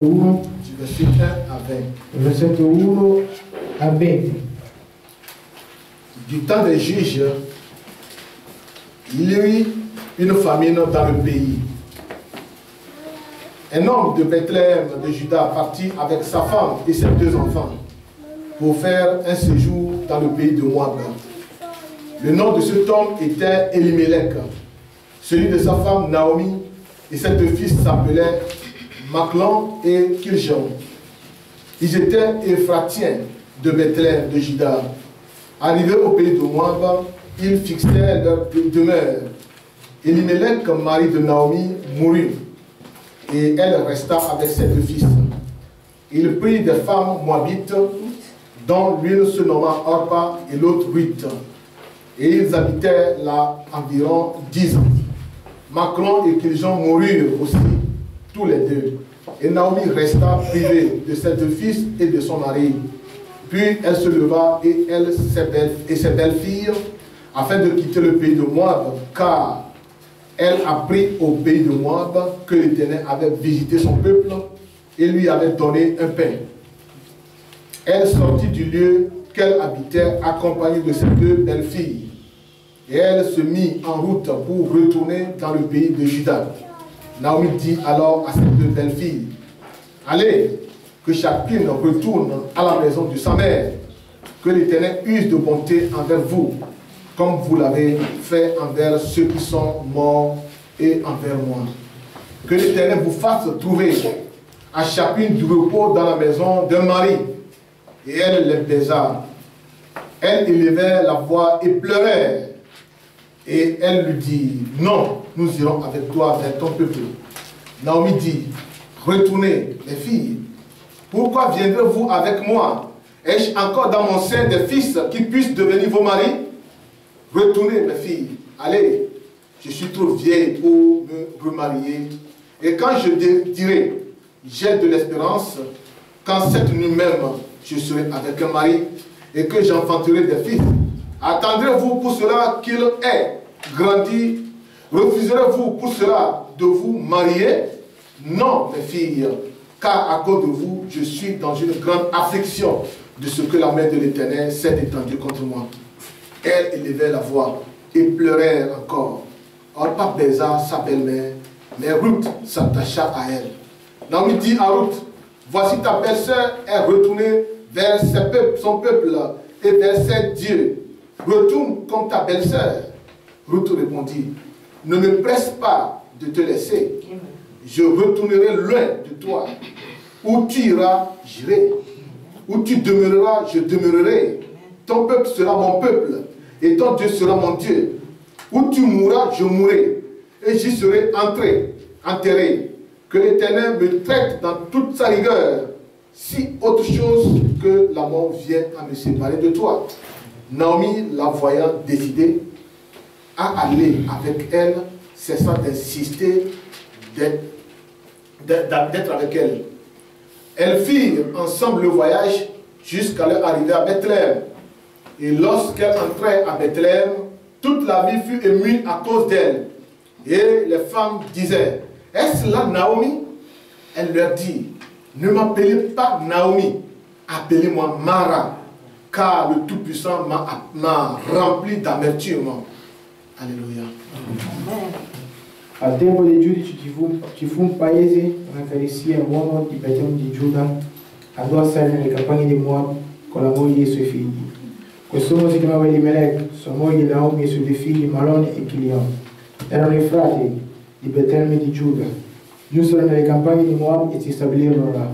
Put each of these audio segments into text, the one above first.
1, du verset 1 à 20. versetto 1 a 20. Du temps des juges, il y eut une famine dans le pays. Un homme de Bethléem de Juda partit avec sa femme et ses 2 enfants pour faire un séjour dans le pays de Moab. Le nom de cet homme était Elimelech. Celui de sa femme Naomi et ses 2 fils s'appelaient Machlon et Kiljon. Ils étaient Éphratiens de Bethléem de Juda. Arrivés au pays de Moab, ils fixaient leur demeure. Elimelech, mari de Naomi, mourut, et elle resta avec ses 2 fils. Il prit des femmes moabites, dont l'une se nomma Orpa et l'autre Ruth, et ils habitaient là environ 10 ans. Machlon et Kiljon moururent aussi, tous les 2. Et Naomi resta privée de ses 2 fils et de son mari. Puis elle se leva et elle et ses belles-filles afin de quitter le pays de Moab, car elle apprit au pays de Moab que l'Éternel avait visité son peuple et lui avait donné un pain. Elle sortit du lieu qu'elle habitait accompagnée de ses 2 belles-filles. Et elle se mit en route pour retourner dans le pays de Juda. Naomi dit alors à ses 2 belles-filles, « Allez, que chacune retourne à la maison de sa mère, que l'Éternel use de bonté envers vous, comme vous l'avez fait envers ceux qui sont morts et envers moi. Que l'Éternel vous fasse trouver à chacune du repos dans la maison d'un mari. » Et elle les baisa. Elle élevait la voix et pleurait. Et elle lui dit, « Non, nous irons avec toi vers ton peuple. » Naomi dit, « Retournez, les filles. Pourquoi viendrez-vous avec moi? Ai-je encore dans mon sein des fils qui puissent devenir vos maris? Retournez, mes filles. Allez, je suis trop vieille pour me remarier. Et quand je dirai, j'ai de l'espérance, quand cette nuit même, je serai avec un mari et que j'enfanterai des fils, attendrez-vous pour cela qu'il ait grandi? Refuserez-vous pour cela de vous marier? Non, mes filles, car à cause de vous, je suis dans une grande affliction de ce que la main de l'Éternel s'est étendue contre moi. » Elle élevait la voix et pleurait encore. Orpa baisa sa belle-mère, mais Ruth s'attacha à elle. Naomi dit à Ruth, « Voici ta belle-sœur est retournée vers son peuple et vers ses dieux. Retourne comme ta belle-sœur. » Ruth répondit, « Ne me presse pas de te laisser. Je retournerai loin de toi. Où tu iras, j'irai. Où tu demeureras, je demeurerai. Ton peuple sera mon peuple, et ton Dieu sera mon Dieu. Où tu mourras, je mourrai, et j'y serai enterré. Que l'Éternel me traite dans toute sa rigueur, si autre chose que la mort vient à me séparer de toi. » Naomi, la voyant décidée à aller avec elle, cessa d'insister d'être avec elle. Elles firent ensemble le voyage jusqu'à leur arrivée à Bethléem. Et lorsqu'elles entrèrent à Bethléem, toute la ville fut émue à cause d'elle. Et les femmes disaient, « Est-ce là Naomi ?» Elle leur dit, « Ne m'appelez pas Naomi, appelez-moi Mara, car le Tout-Puissant m'a rempli d'amertume. » Alléluia. Al tempo dei giudici ci fu un paese una carestia, un uomo di Betlemme di Giuda andò a stare nelle campagne di Moab con la moglie e i suoi figli. Quest'uomo si chiamava Elimelech, sua moglie Naomi e i suoi 2 figli Malon e Chilion. Erano i frati di Betlemme di Giuda. Giunsero nelle campagne di Moab e si stabilirono là.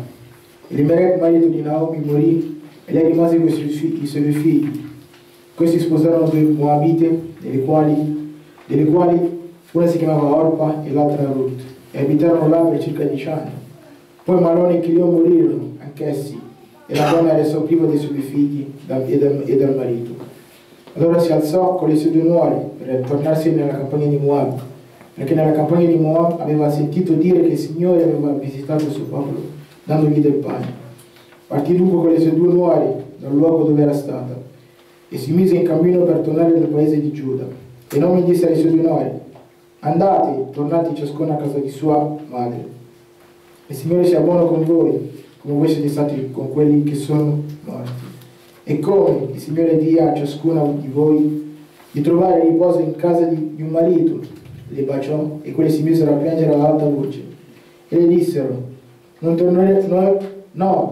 Elimelech, marito di Naomi, morì e lei rimase con i suoi 2 figli. Questi sposarono 2 moabite, delle quali una si chiamava Orpa e l'altra Ruth, e abitarono là per circa 10 anni. Poi Malon e Chilion morirono, anch'essi, e la donna restò priva dei suoi 2 figli e dal marito. Allora si alzò con le sue 2 nuore per tornarsi nella campagna di Moab, perché nella campagna di Moab aveva sentito dire che il Signore aveva visitato il suo popolo, dandogli del pane. Partì dunque con le sue 2 nuore dal luogo dove era stata, e si mise in cammino per tornare nel paese di Giuda. E Naomi disse alle sue 2 nuore, andate, tornate ciascuna a casa di sua madre. E Il Signore sia buono con voi, come voi siete stati con quelli che sono morti. E come il Signore dia a ciascuno di voi di trovare riposo in casa di un marito, le baciò e quelli si misero a piangere ad alta voce. E le dissero, no,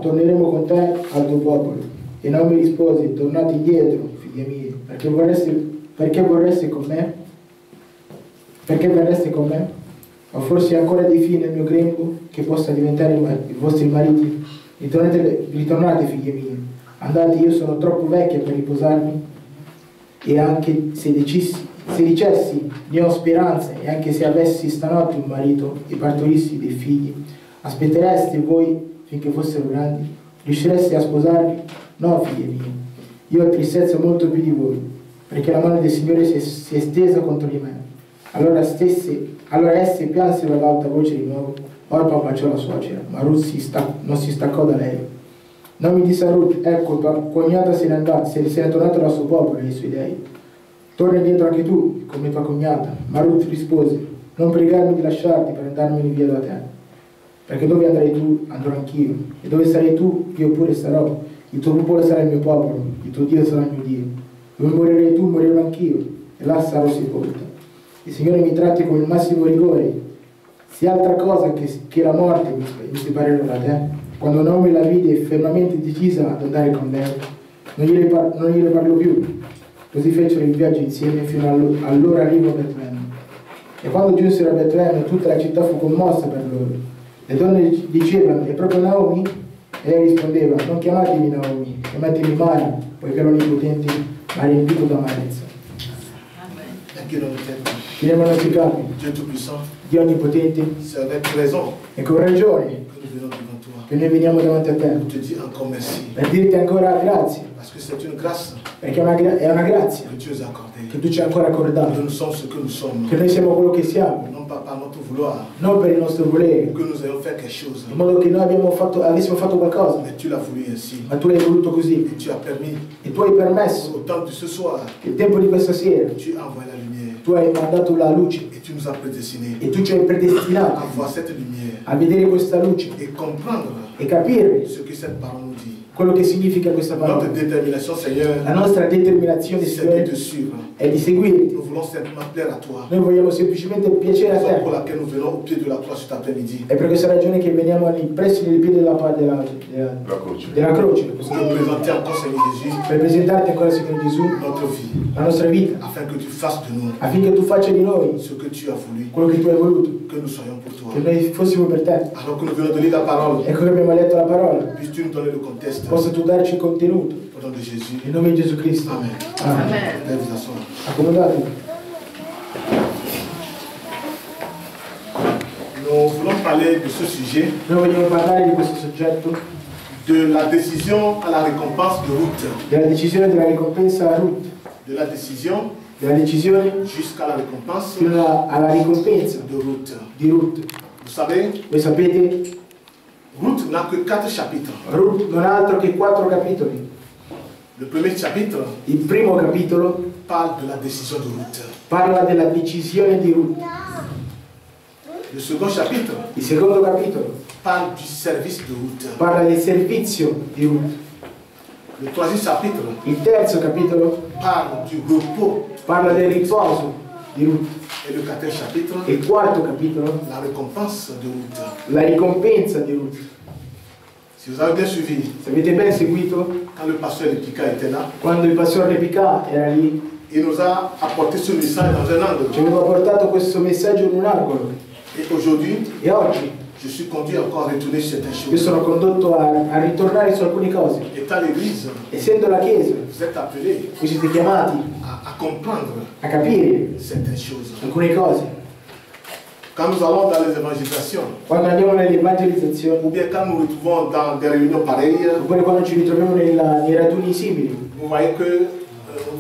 torneremo con te al tuo popolo. E Naomi rispose, tornate indietro, figlie mie, perché vorreste con me? Perché verreste con me? Ho forse ancora dei figli nel mio grembo che possa diventare i vostri mariti? Ritornate, figlie mie, andate, io sono troppo vecchia per riposarmi. E anche se dicessi, ne ho speranze, e anche se avessi stanotte un marito e partorissi dei figli, aspettereste voi finché fossero grandi? Riuscireste a sposarli? No, figlie mie, io ho tristezza molto più di voi, perché la mano del Signore si è stesa contro di me. Allora esse piansero ad alta voce di nuovo. Orpa baciò la suocera, ma Ruth non si staccò da lei. Non mi disse a Ruth, ecco, tua cognata se n'è tornata dal suo popolo e ai suoi dei. Torna indietro anche tu, come tua cognata. Ma Ruth rispose, non pregarmi di lasciarti per andarmene via da te. Perché dove andrai tu, andrò anch'io. E dove sarai tu, io pure sarò. Il tuo popolo sarà il mio popolo, il tuo Dio sarà il mio Dio. Dove morirai tu, morirò anch'io, e là sarò sepolta. Il Signore mi tratti con il massimo rigore. Se altra cosa che la morte mi separerà da te. Quando Naomi la vide fermamente decisa ad andare con lei, non gliene parlò più. Così fecero il viaggio insieme fino al loro arrivo a Betlemme. E quando giunsero a Betlemme, tutta la città fu commossa per loro. Le donne dicevano, è proprio Naomi? E lei rispondeva, non chiamatemi Naomi, chiamatemi Mara, poiché l'Onnipotente mi ha riempito d'amarezza. Chi ne hanno capi? Dieu Tout-Puissant, Dio Onnipotente, c'est avec raison e con ragione que nous venons devant toi. che noi veniamo davanti a te Pour te dire encore merci. per dirti ancora grazie, Parce que c'est une grâce perché è una grazia que tu nous as accordée. che tu ci hai ancora Que accordato, nous sommes ce que nous sommes. che noi siamo quello che siamo, Non pas par notre vouloir, non per il nostro volere, que nous ayons fait quelque chose. in modo che noi avessimo fatto qualcosa, Mais tu l'as voulu ainsi. ma tu l'hai voluto così Et tu as permis, e tu hai permesso au temps de ce soir, che il tempo di questa sera tu as envoyé la lumière. tu hai mandato la luce Et tu nous as prédestinés e tu ci hai predestinato à voir cette lumière a vedere questa luce et comprendre e capire ce que cette parole nous dit. quello che significa questa Notre parola. détermination, Seigneur, La nostra determinazione, c'est de Signore, te suivre. è di seguirti. Nous voulons simplement plaire à toi. Noi vogliamo semplicemente piacere a C'est pour te. laquelle nous venons au pied de la croix cet après-midi. È per questa ragione che veniamo presso nel piede della croce Pour te présenter encore, Seigneur Jésus, per presentarti ancora, Signore Gesù, notre vie, la nostra vita, afin que tu fasses de nous affinché tu faccia di noi ce que tu as voulu, quello che tu hai voluto, que nous soyons pour toi. che noi fossimo per te. Alors que nous venons de lire ta parole, Ecco che abbiamo letto la parola, puisses-tu nous donner le contexte possa tu darci il contenuto. au nom de Jésus. In nome di Gesù Cristo. Amen. Amen. Allez vous asseoir. Accomodatevi. Nous voulons parler de ce sujet, Noi vogliamo parlare di questo soggetto, de la décision à la récompense de Ruth. della decisione della ricompensa a Ruth, De la décision della decisione jusqu'à la récompense fino alla ricompensa de Ruth. di Ruth. Vous savez, Voi sapete, Ruth n'a que 4 chapitres. Ruth non ha altro che 4 capitoli. Le premier chapitre Il primo capitolo parle de la décision de Ruth. parla della decisione di Ruth. Le second chapitre Il secondo capitolo parle du service de Ruth. parla del servizio di Ruth. Le troisième chapitre Il terzo capitolo parle du repos. parla del riposo di Ruth. Et le quatrième chapitre, Il quarto capitolo, la récompense de Ruth. la ricompensa di Ruth. Si vous avez bien suivi, Se avete ben seguito, quand le pasteur Lepika était là, quando il pastore Repica era lì, il nous a apporté ce message dans un angle. ci aveva portato questo messaggio in un angolo. Et aujourd'hui, E oggi je suis conduit encore à retourner sur certaines io choses. sono condotto a ritornare su alcune cose. Étant l'Église, Essendo la Chiesa, vous êtes appelés voi siete chiamati à comprendre a capire certaines choses. alcune cose. Quand nous allons dans les évangélisations, Quando andiamo nelle evangelizzazioni, ou bien quand nous nous retrouvons dans des réunions pareilles, oppure quando ci ritroviamo nei raduni simili, vous voyez que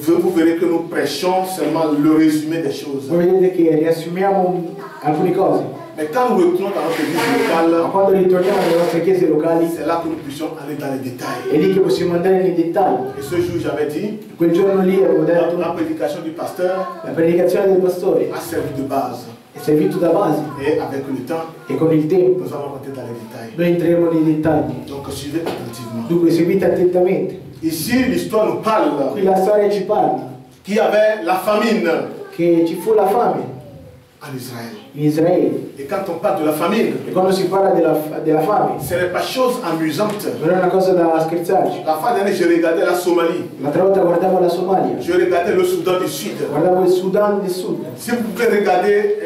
vous verrez que nous prêchons seulement le résumé des choses. voi vedete che riassumiamo alcune cose, Mais quand nous retournons dans notre église ma locale, quando ritorniamo nelle nostre chiese locali c'est là que nous puissions aller dans les détails. è lì che possiamo andare nei dettagli. Et ce jour, j'avais dit, Quel giorno lì avevo detto, la prédication du pasteur la predicazione del pastore a servi de base. è servì tutta base. Et avec le temps, E con il tempo nous allons rentrer dans les détails. noi entreremo nei dettagli. Donc suivez attentivement. Dunque seguite attentamente. Ici, l'histoire nous parle Qui la storia ci parla qu'il y avait la famine che ci fu la fame en Israël. in Israele. Et quand on parle de la famine, E quando si parla della fame ce n'est pas chose amusante. non è una cosa da scherzarci. La fin d'année, je regardais la Somalie, L'altra volta guardavo la Somalia, je regardais le Soudan du Sud. guardavo il Sudan del Sud. Si vous pouvez regarder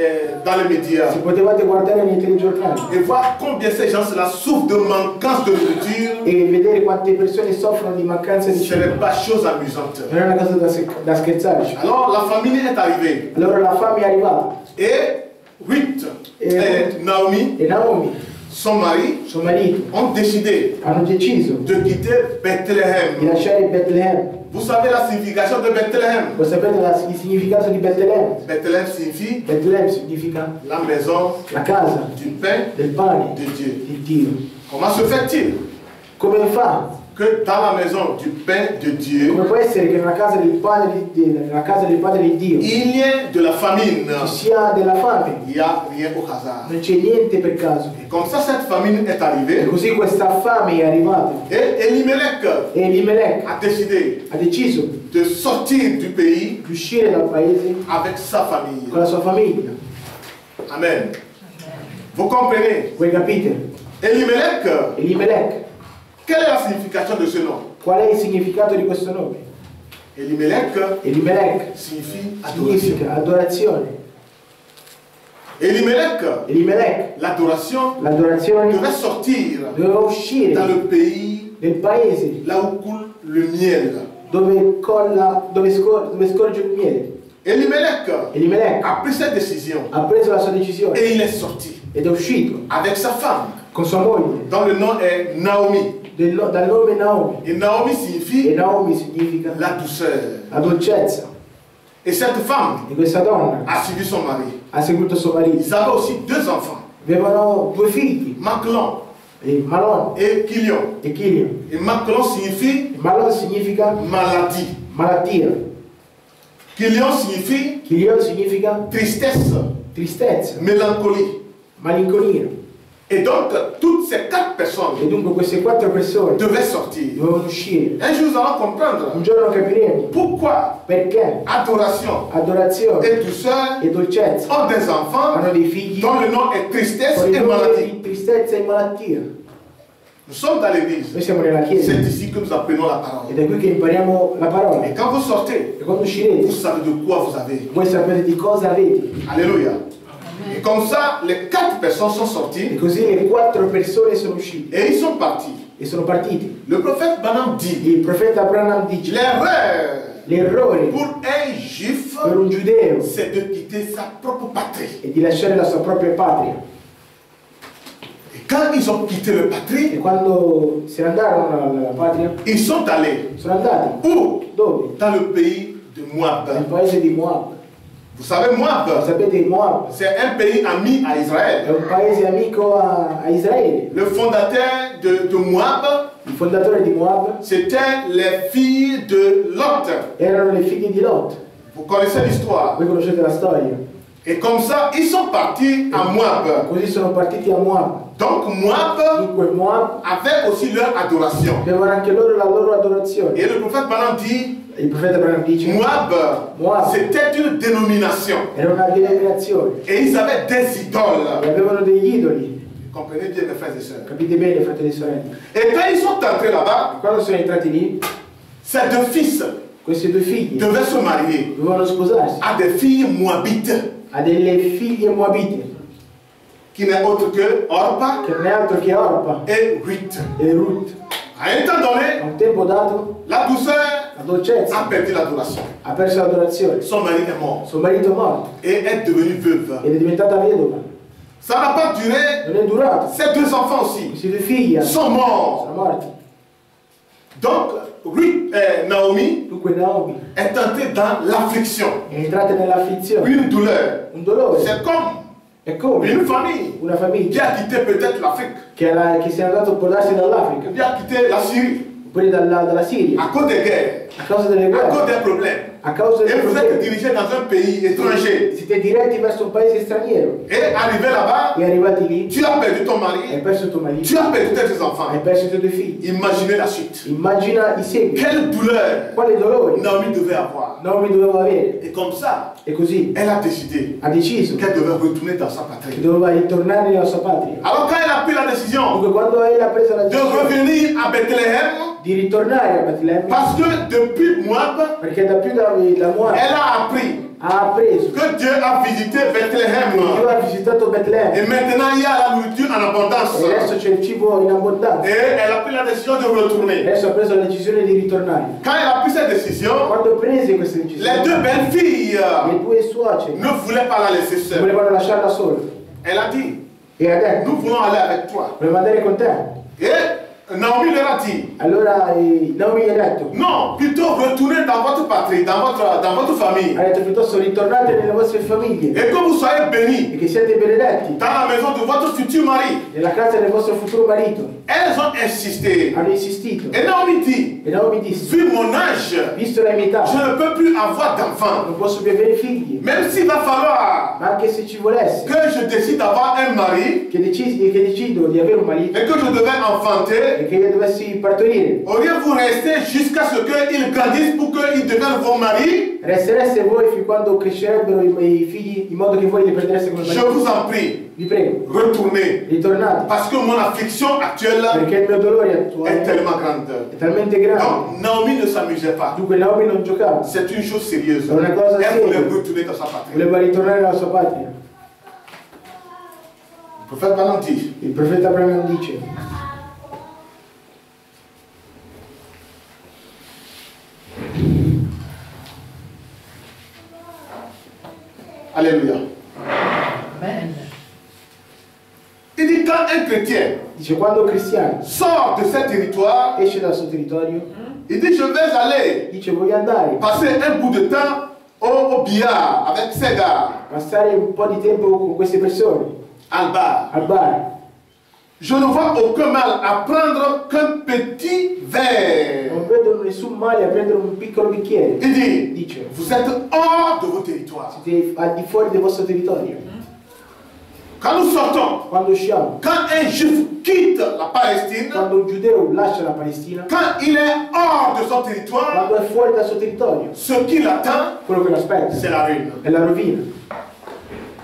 dans les médias Se potevate guardare nei telegiornali et voir combien ces gens-là souffrent de manquance de nourriture, e vedere quante persone soffrono di mancanza di ce cibo, n'est pas chose amusante. non è una cosa da scherzarci. Alors la famine est arrivée Allora la fame è arrivata et Ruth Et- et Naomi, e Naomi, son mari, suo marito, ont décidé hanno deciso de quitter di Bethléem. lasciare Betlemme. Vous savez la signification de Bethléem? Voi sapete il significato di Betlemme? Bethléem signifie Betlemme significa la maison la casa du pain del pane de Dieu. di Dio. Comment se fait-il Come fa? que dans la maison du pain de Dieu, Come può essere che nella casa del pane nella casa del Padre di Dio il y ait de la famine? ci sia della fame? Il n'y a rien au hasard. Non c'è niente per caso. Et comme ça, cette famine est E arrivée. così questa fame è arrivata. Et Elimelech E Elimelech a décidé ha deciso de sortir du pays di uscire dal paese avec sa famille. con la sua famiglia. Amen. Vous comprenez? Voi capite? Elimelech, Elimelech, quelle est la signification de ce nom? qual è il significato di questo nome? Elimelech Elimelech signifie adoration. significa adorazione. Elimelech, Elimelech, l'adoration l'adorazione devait sortir doveva uscire dans le pays del paese là où coule le miel. dove scorge il miele. Elimelech Elimelech a pris cette décision ha preso la sua decisione et il est sorti ed è uscito avec sa femme, con sua moglie dont le nom est Naomi. dal nome Naomi. Et Naomi E signifie Naomi significa la douceur. la dolcezza. Et cette femme E questa donna a suivi son mari. ha seguito suo marito. Ils avaient aussi deux enfants, Avevano due figli, Maclon Malon et Kilion. e Kilian. Et Maclon signifie Malon significa maladie. malattia. Kilion signifie Kilian significa tristesse, tristezza, mélancolie. malinconia. Et donc, toutes ces quatre personnes E dunque queste quattro persone devaient sortir. dovevano uscire. Un jour, nous allons comprendre Un giorno capiremo pourquoi perché adoration adorazione et douceur e dolcezza ont des enfants hanno dei figli dont le nom est tristesse con et il nome maladie. di tristezza e malattia. Nous sommes dans l'église. Noi siamo nella C'est chiesa ici que nous apprenons la parole. ed è qui che impariamo la parola. Et quand vous sortez, E quando vous uscirete, savez de quoi vous avez. voi sapete di cosa avete. Alléluia. Et comme ça, les quatre personnes sont E sorties così le quattro persone sono uscite et ils sont partis. e sono partiti. Le prophète Branham dit Il profeta Branham dice: l'erreur l'errore pour un juif, per un giudeo c'est de quitter sa propre patrie. è di lasciare la sua propria patria. Et quand ils ont quitté le E patrie, quando se ne andarono alla patria, ils sont allés sono andati où? dove? Dans le pays de Moab. Nel paese di Moab. Vous savez, Moab, Sapete, Moab c'est un pays ami à è Israël. un paese amico a Israele. Le fondateur de Moab, Il fondatore di Moab c'était les filles de Lot. erano le figlie di Lot. Vous connaissez l'histoire. Voi conoscete la storia. Et comme ça, ils sont partis à Moab. Così sono partiti a Moab. Donc Moab Dunque Moab avait aussi leur adoration. avevano anche loro la loro adorazione. Et le prophète Branham dit, Il profeta Branham dice: Moab, c'était une dénomination. era una denominazione Et ils avaient des idoles. e avevano degli idoli. Comprenez bien mes frères et sœurs. Capite bene, fratelli e sorelle? Et quand ils sont entrés là-bas, Quando sono entrati lì, ces deux fils questi due figli devaient se marier dovevano sposarsi à des filles moabites, a delle figlie moabite, qui n'est autre que Orpa che non è altro che Orpa et Ruth. e Ruth. À un temps donné, A un tempo dato, la douceur la dolcezza a perdu l'adoration. ha perso l'adorazione. Son mari est mort Suo marito è morto et est devenue veuve. ed è diventata vedova. Ça n'a pas duré. Non è durato. Ces deux enfants aussi Questi due figli sont morts. sono morti. Donc, Naomi Dunque Naomi est entrée dans l'affliction, è entrata nell'afflizione, une douleur. un dolore. C'est comme È come une famille una qui famiglia a quitté peut-être l'Afrique, che si è andato a portarsi dall'Africa, qui a quitté la Syrie oppure dalla Siria, à cause des guerres, a causa delle à cause guerre, des problèmes. a causa Et del vous êtes problema dirigé dans un pays étranger. siete diretti verso un paese straniero Et arrivé là-bas, e arrivati lì tu as perdu ton hai mari, perso il tuo marito, tu as perdu tes enfants. hai perso i tuoi due figli. Imaginez la suite. Immagina i seguiti, Quelle douleur quale dolore Naomi devait avoir. Naomi doveva avere. Et comme ça, E così elle a décidé ha deciso qu'elle devait retourner dans sa che patrie. doveva ritornare nella sua patria. Alors quand elle a pris la décision Dunque quando lei ha preso la de decisione revenir à Bethléem, di ritornare a Betlemme, parce que depuis Moab, perché da più da Moab elle a appris ha appreso que Dieu a visité che Dio Bethléem. ha visitato Betlemme Et maintenant, il y a la nourriture en abondance. e adesso c'è il cibo in abbondanza. Et elle a pris la décision de retourner. Adesso ha preso la decisione di ritornare. Quand elle a pris cette décision, Quando prese questa les decisione, deux belles filles le due suocere ne voulaient pas la laisser seule. volevano lasciarla sola Elle a dit, e ha detto nous voulons aller avec toi. volevo andare con te. Et Naomi leur a dit, Allora Naomi gli ha detto non, plutôt retournez dans votre patrie, dans votre famille. ha detto piuttosto ritornate nelle vostre famiglie Et que vous soyez bénis e che siate benedetti dans la maison de votre futur mari. nella casa del vostro futuro marito. Elles ont insisté. Hanno insistito Et Naomi dit, e Naomi disse vu mon âge, visto la mia età je ne peux plus avoir d'enfants. non posso più avere figli, Même s'il va falloir ma anche se ci volesse que je décide d'avoir un mari che decido di avere un marito et que je devais enfanter, e che io dovessi partorire, auriez-vous resté jusqu'à ce qu'ils grandissent pour qu'ils deviennent vos maris? restereste voi fin quando crescerebbero i figli in modo che voi li prendereste come Je marito? vous en prie, Vi prego, retournez. ritornate, Parce que mon affliction actuelle perché il mio dolore est attuale tellement grande. è talmente grande. Donc, Naomi ne s'amusait pas. Dunque Naomi non giocava, C'est une chose sérieuse. È una cosa Elle voulait seria. retourner dans sa patrie. voleva ritornare alla sua patria. Le prophète Balaam dit, Il profeta Branham dice Alléluia. Amen. Il dit quand un chrétien quando un cristiano sort de ce territoire, esce dal suo territorio, il dit je vais aller dice voglio andare, passer un bout de temps au billard avec ces gars, passare un po' di tempo con queste persone, al bar. al bar. Je ne vois aucun mal à prendre qu'un petit verre. Non vedo nessun male a prendere un piccolo bicchiere. Il dit, Dice, vous êtes hors de vos territoires. siete al di fuori del vostro territorio. Quand nous sortons, Quando usciamo, quand un juif quitte la Palestine, quando un giudeo lascia la Palestina, quand il est hors de son territoire, quando è fuori dal suo territorio, ce qui l'attend, quello che lo aspetta c'est la ruine. è la rovina.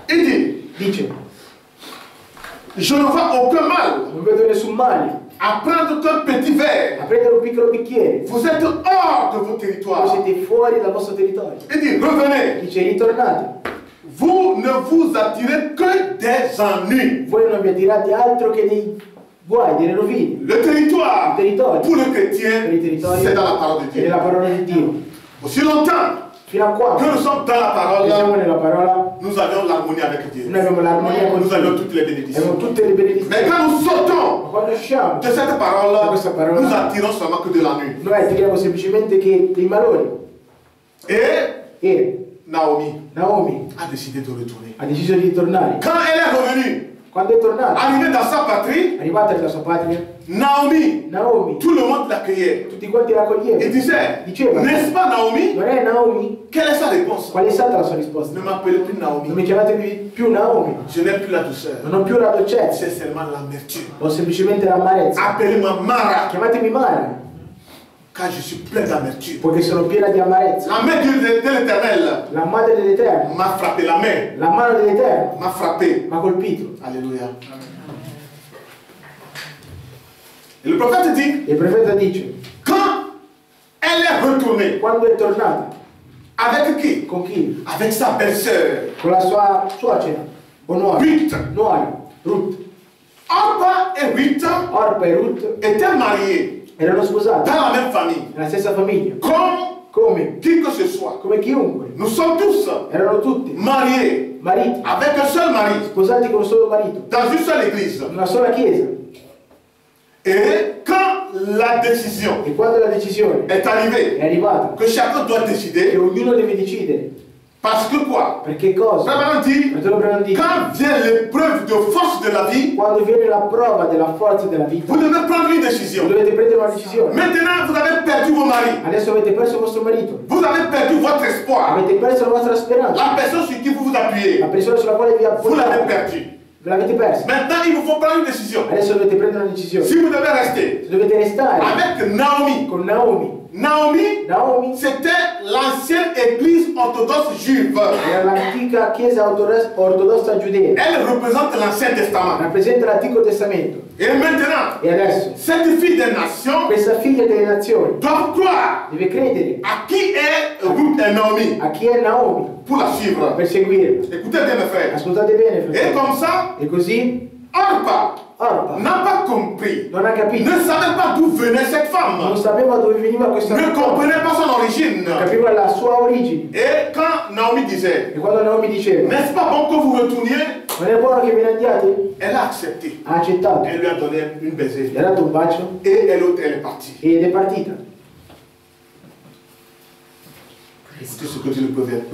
Il dit, Dice, je ne vois aucun mal non vedo nessun male à prendre qu'un petit a verre. prendere un piccolo bicchiere. Vous êtes hors de vos Voi territoires. siete fuori dal vostro territorio. Il dit, revenez. Dice, ritornate. Vous ne vous attirez que des ennuis. Voi non vi attirate altro che dei guai, delle rovine. Le territoire, Il territorio pour le chrétien, per i territori c'est dans la parole de è Dieu. nella parola di Dio. Aussi longtemps Fino a que quando nous sommes dans la che siamo parole, nella parola, nous avions l'harmonie avec Dieu. noi abbiamo l'armonia con Nous avions Dio. toutes les bénédictions. Abbiamo tutte le Mais benedizioni. quand nous Ma sortons quando usciamo, de cette Da parole, questa parola, nous attirons seulement que de l'ennui. noi attiriamo semplicemente che dei malori. Et E Naomi Naomi a décidé de retourner. ha deciso di ritornare. Quand elle est revenue, Quando è tornata, arrivée dans sa patrie, arrivata nella sua patria, Naomi, Naomi, tout le monde l'accueillait. tutti quanti la Il accoglievano. disait, Diceva, n'est-ce pas Naomi? non è Naomi? Quelle est sa réponse? Qual è stata la sua risposta? Ne m'appelez plus Non Naomi. mi chiamate più Naomi, Je n'ai plus la douceur. non ho più la dolcezza, C'est seulement l'amertume. ho semplicemente l'amarezza. Appelez-moi Mara, Chiamatemi Mara, car je suis plein d'amertume. poiché sono piena di amarezza. La main de l'Éternel La madre dell'Eterno, m'a frappé. La main la mano dell'Eterno m'a frappé. mi ha colpito. Alléluia. Et le prophète dit, E il profeta dice, quand elle est retournée, quando è tornata, avec qui? con chi? Avec sa belle-sœur, Con la sua suocera, o nuora, Ruth. Ruth. Orpa et Ruth Orpa e Ruth étaient mariés erano sposati dans la même famille. nella stessa famiglia, Comme come? qui que ce soit. Come chiunque. Nous sommes tous Erano tutti mariés mariti, avec un seul mari, sposati con un solo marito, dans une seule église. in una sola chiesa. Et quand la décision E quando la decisione est arrivée, è arrivata, que chacun doit che décider, ognuno deve decidere, Parce que quoi? Perché cosa? Frère dit, Fratello Branham dice, quand vient l'épreuve de force de la vie, quando viene la prova della forza della vita, vous devez prendre une décision. dovete prendere una decisione. Maintenant, vous avez perdu vos maris. Adesso avete perso il vostro marito, Vous avez perdu votre espoir. avete perso la vostra speranza, La personne sur qui vous vous appuyez, la persona sulla quale vi vous l'avez appoggiate, perdue. l'avete persa. Maintenant, il vous faut prendre une décision. Adesso dovete prendere una decisione. Si vous devez rester Se dovete restare avec Naomi, con Naomi, Naomi, c'était l'ancienne église orthodoxe juive. era l'antica chiesa ortodossa giudea, Elle représente l'Ancien Testament. rappresenta l'Antico Testamento. Et maintenant, E adesso cette fille des nations questa figlia delle nazioni doit croire deve credere à qui est Ruth et Naomi a chi è Naomi pour la suivre. per seguirla. Écoutez bien mes frères. Ascoltate bene, Et fratelli. comme ça, E così Orpa Orpa n'a pas compris, non ha capito, ne savait pas d'où venait cette femme, non sapeva dove veniva questa ne donna, comprenait pas son origine. non capiva la sua origine. Et quand Naomi disait, E quando Naomi diceva, n'est-ce pas bon que vous retourniez, non è buono che ve ne andiate? elle a accepté. Ha accettato, Elle lui a donné une baiser. gli ha dato un bacio Et l'autre, elle est partie. ed è partita. Écoutez ce que dit le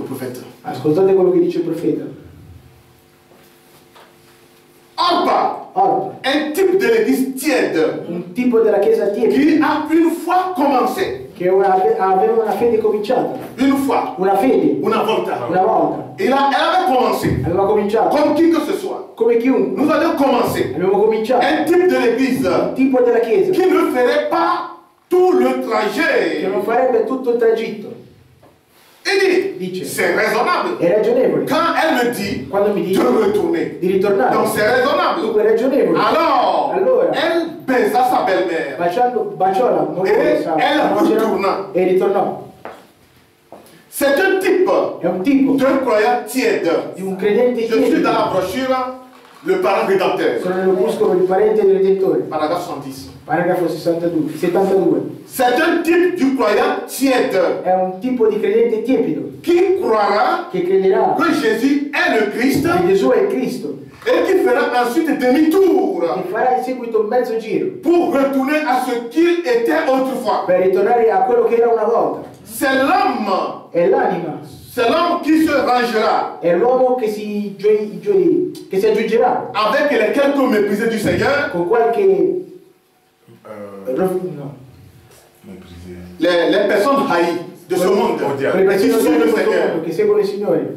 prophète. Ascoltate quello che dice il profeta. Orpa, Orpa, un type de l'église tiède, un tipo della chiesa tiepida qui a une fois commencé, che aveva una fede cominciata, une fois, una fede, una volta. una volta, Elle avait commencé, aveva cominciato, comme qui que ce soit. come chiunque, Nous avions commencé abbiamo cominciato, un type de l'église un tipo della chiesa qui ne ferait pas tout le che trajet. non farebbe tutto il tragitto. Il dit, Dice, c'est raisonnable. è ragionevole, Quand elle me dit quando mi de dice retourner, di ritornare, donc c'est raisonnable. dunque è ragionevole. Alors, Allora, elle baisa sa belle-mère. baciò la moglie, ritorna. e ritornò. C'est un type È un tipo d'un croyant tiède. di un credente Je suis tiepido. dans la brochure Le parent rédempteur. Sono nell'opuscolo il parente del Redentore. Paragraphe 110. Paragrafo 62. 72. C'est un type du croyant tiède È un tipo di credente tiepido qui croira che crederà que Jésus est le Christ che Gesù è il Cristo et qui fera ensuite demi-tour e farà in seguito un mezzo giro pour retourner à ce qu'il était autrefois. per ritornare a quello che era una volta. C'est l'homme, È l'anima, c'est l'homme qui se rangera è l'uomo che si aggiungerà avec les quelques méprisés du Seigneur, con qualche les personnes haïes de ce monde, quelle et qui persone suivent di le questo Seigneur, mondo che seguono il Signore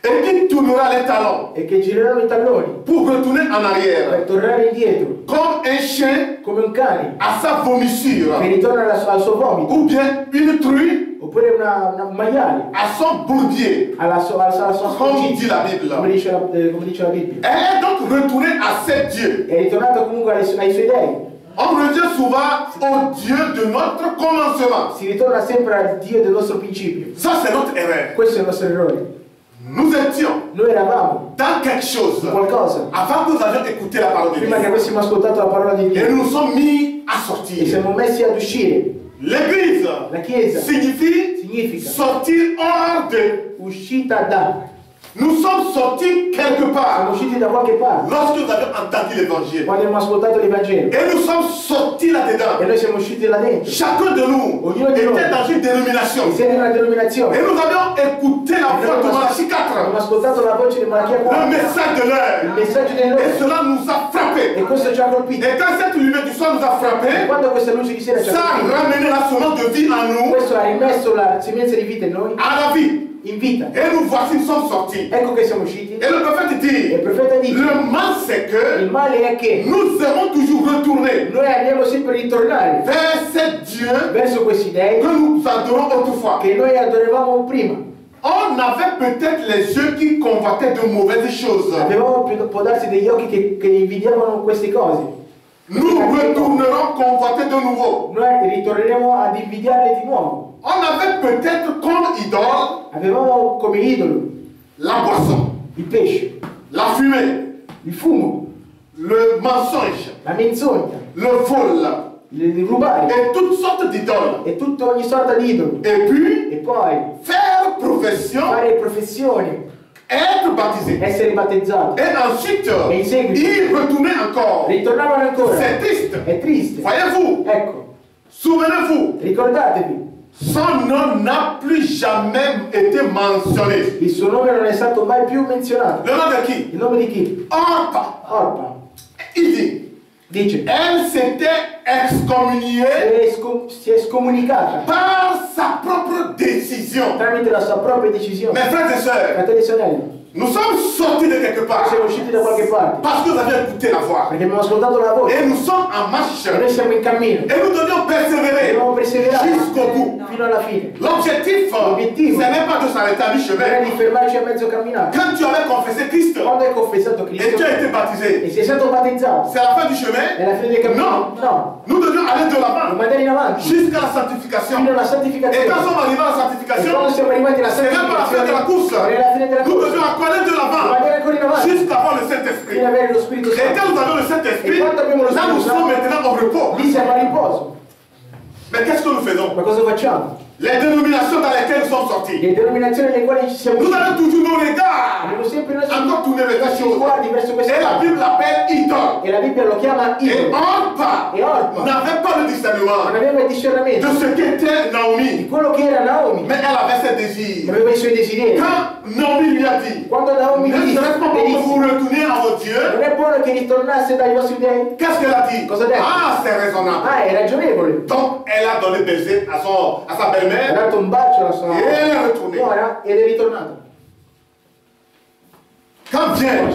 et qui tournera les talons e che gireranno i talloni pour retourner en per arrière, tornare indietro comme un chien come un cane à sa vomissure, che ritorna al suo vomito, ou bien une truie oppure un maiale à son bourbier, alla sua comme dit sconfitta, la Bible. come dice la Bibbia. Elle est donc retournée à ses dieux. È ritornato comunque ai suoi dei. On revient souvent au Dieu de notre commencement. Si ritorna sempre al Dio del nostro principio. Ça, c'est notre erreur. Questo è il nostro errore. Nous étions Noi eravamo dans quelque chose in qualcosa avant que nous avions écouté la parole de prima che Dieu. avessimo ascoltato la parola di Et Dio nous nous sommes mis à e sortir. siamo messi ad uscire. L'église La Chiesa signifie significa sortir hors de. uscita da. Nous sommes sortis quelque Siamo part usciti da qualche parte lorsque nous avions entendu l'évangile. quando abbiamo ascoltato l'Evangelo Et nous sommes sortis e là-dedans. noi siamo usciti là dentro. Chacun de nous Ognuno di noi était dans une dénomination. e siete in una Et denominazione. nous avions écouté la voix de Malachie Abbiamo 4, ascoltato la voce di Malachia le 4, message de il l'heure. messaggio Et dell'ora, cela nous a frappés. e questo ci ha colpito. Et quand cette lumière du soir nous a E frappés, quando questa luce di sera ci ça ha a colpito, ramené la semence de vie en nous, questo ha rimesso la semenza di vita in noi, à la vie. in vita. Et nous voici, nous sommes sortis. Ecco che siamo usciti. Et le prophète E il dit, profeta dice, le mal c'est il que male è che nous aimons toujours retourner noi andiamo sempre a ritornare vers ces dieux verso questi dei que nous adorons autrefois. che noi adoravamo prima. On avait peut-être les yeux qui convoitaient de mauvaises choses. Avevamo può darsi degli occhi che invidiavano queste cose. Nous retournerons convoiter de nouveau. Noi ritorneremo ad invidiarle di nuovo. On avait peut-être comme idole Avevamo come idolo la boisson, il pesce, la fumée, il fumo, le mensonge, la menzogna, le vol il rubare et toutes sortes d'idoles. e tutta ogni sorta di idolo. Et puis, E poi faire profession, fare professioni, être baptisé. essere battezzato, Et ensuite, Et in seguito. y retourner encore. ritornavano ancora. C'est triste. È triste. Voyez-vous, Ecco, souvenez-vous, ricordatevi, Son nom n'a plus jamais été mentionné. Il suo nome non è stato mai più menzionato. Le nom de qui? Il nome di chi? Orpa. Orpa. Il dit, Dice, elle s'était excommuniée si è scomunicata par sa propre décision. tramite la sua propria decisione. Mes frères et sœurs, Fratelli e sorelle, nous sommes sortis de quelque part siamo usciti da qualche parte parce que vous avez écouté la voix. perché abbiamo ascoltato la voce Et nous sommes en marche. e noi siamo in cammino. Et nous devions persévérer Dobbiamo perseverare jusqu'au bout. fino alla fine. L'objectif, L'obiettivo ce n'est pas de s'arrêter à non è mi-chemin. di fermarci a mezzo camminare. Quand tu avais confessé Christ Quando hai confessato et Cristo tu as été baptisé, e sei stato battezzato, c'est la fin du è chemin? la fine del cammino? Non. No. Nous devions aller de l'avant Dobbiamo andare in avanti jusqu'à la sanctification. fino alla Et santificazione. quand nous sommes arrivés à la E sanctification, quando siamo arrivati alla ce n'est pas la fin de la santificazione, course. non è la fine della Nous corsa. devions encore aller de Dobbiamo l'avant andare ancora in avanti jusqu'avant le fino Saint-Esprit. ad avere lo Spirito Et Santo. quand nous avons le Saint-Esprit, Et quand abbiamo lo là nous Spirito sommes Santo, maintenant au repos. lì siamo a riposo. Mais qu'est-ce que nous faisons? Ma cosa facciamo? Les dénominations dans lesquelles nous sommes sortis. Le denominazioni nelle quali ci siamo Nous usciti. avons toujours nos regards Abbiamo sempre i nostri encore tournés vers ces choses. sguardi verso queste Et la cose. Bible l'appelle idole. E la Bibbia lo chiama Et idolo. Orpa E Orpa n'avait pas le non discernement aveva il de discernimento ce qu'était di Naomi. quello che era Naomi, Mais elle avait ses désirs. aveva i suoi desideri. Quand Naomi lui a dit, Quando Naomi ne gli disse, serait-ce pas bon que vous retourniez à votre Dieu? non è buono che ritornasse dai vostri dei? Qu'est-ce qu'elle a dit? Cosa ha detto? Ah, c'est raisonnable. Ah, è ragionevole. Donc, elle a donné baiser à sa Ha belle-mère dato un bacio alla sua et elle est retournée. nuora ed è ritornato. Quand vient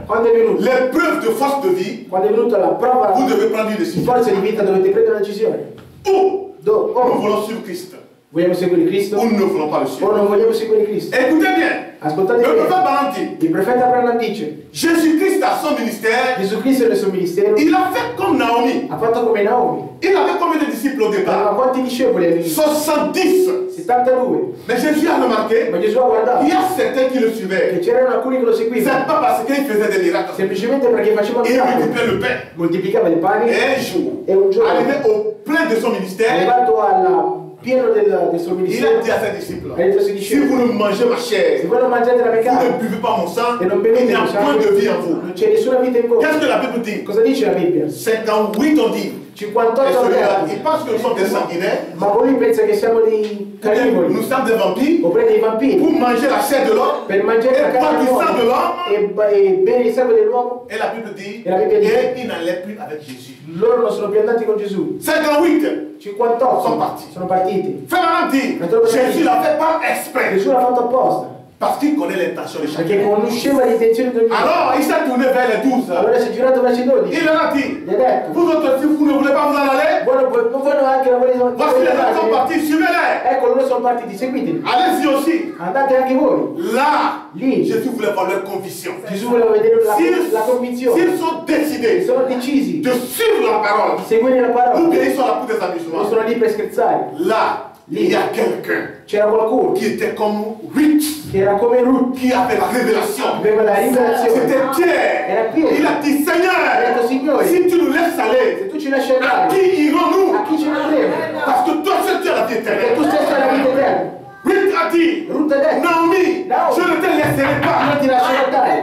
Quando è venuto? l'épreuve de force de vie, Quando è venuta la prova vous devez prendre une di décision. forza di vita dovete prendere una decisione. Ou Nous nous voulons suivre Christ, vogliamo seguire Cristo ou nous ne voulons pas le o suivre. non vogliamo seguire Cristo? Écoutez bien, Ascoltate le prophète bene. Balaam dit, Il profeta Abraham dice, Jésus-Christ a son ministère, Gesù Cristo nel suo ministero il a fait comme Naomi. ha fatto come Naomi. Il avait combien de disciples au Aveva départ? quanti discepoli all'inizio? 70. 72. Mais Jésus a remarqué, Ma Gesù ha guardato il y a certains qui le che suivaient. c'erano alcuni che lo C'est seguivano pas parce qu'il faisait des miracles. semplicemente perché faceva Il miracoli, multipliait le pain. moltiplicava il pane Et un jour, e un giorno, arrivé au plein de son ministère, arrivato al pieno del suo il a ministero, dit à ses disciples, ha detto ai suoi si vous discepoli, ne mangez ma se chair, voi non mangiate la mia vous ne carne buvez pas mon sang, e non il bevete n'y a il point de vie en vous. non c'è nessuna vita in voi. Qu'est-ce que la Bible dit? Cosa dice la Bibbia? 58 on dit. 58 Et celui-là, anni. il pense que nous sommes des sanguinaires, Ma voi pensa che siamo dei carnivori nous sommes des vampires, oppure dei vampiri pour manger la chair de l'homme per mangiare la et boire carne du sang de dell'uomo l'homme. e bere il sangue dell'uomo? Et la Bible dit, Et la Bible dit, et il n'allait plus avec Jésus. Loro non sono più andati con Gesù. 58. 58 Sono partiti. sono partiti. Frère Madame dit, Jésus l'a fait pas exprès, Gesù l'ha fatto apposta parce qu'il connaît l'intention de chacun. perché conosceva le intenzioni di ognuno. Alors, il s'est tourné vers les 12. Allora si è girato verso i 12. Il leur a dit, Gli ha detto, vous autres, si vous ne voulez pas vous en aller, voi non anche la volete voici les autres sont partis, suivez-les. Ecco, loro sono partiti, seguiteli. Allez-y aussi. Andate anche voi. Là, Lì Jésus voulait voir leur conviction. Gesù voleva vedere S'ils la convinzione. s'ils sont décidés Sono decisi de suivre la parole, di seguire la ou parola. bien ils sont là pour des Non amusements, sono lì per scherzare. là, il y a quelqu'un C'era qualcuno qui était comme Ruth, che era come Ruth, qui avait la révélation. aveva la rivelazione. C'était Pierre. Era Pietro. Il a dit, Ha Seigneur, detto, Signore, si tu nous laisses se aller, tu ci lasci à andare, qui irons-nous? a chi ce ne andremo? Parce que toi seul tu as la vie Perché éternelle. tu stesso hai la vita eterna. Ruth a dit, Ruth ha detto, Naomi, Naomi, je ne te laisserai non pas. ti lascerò andare.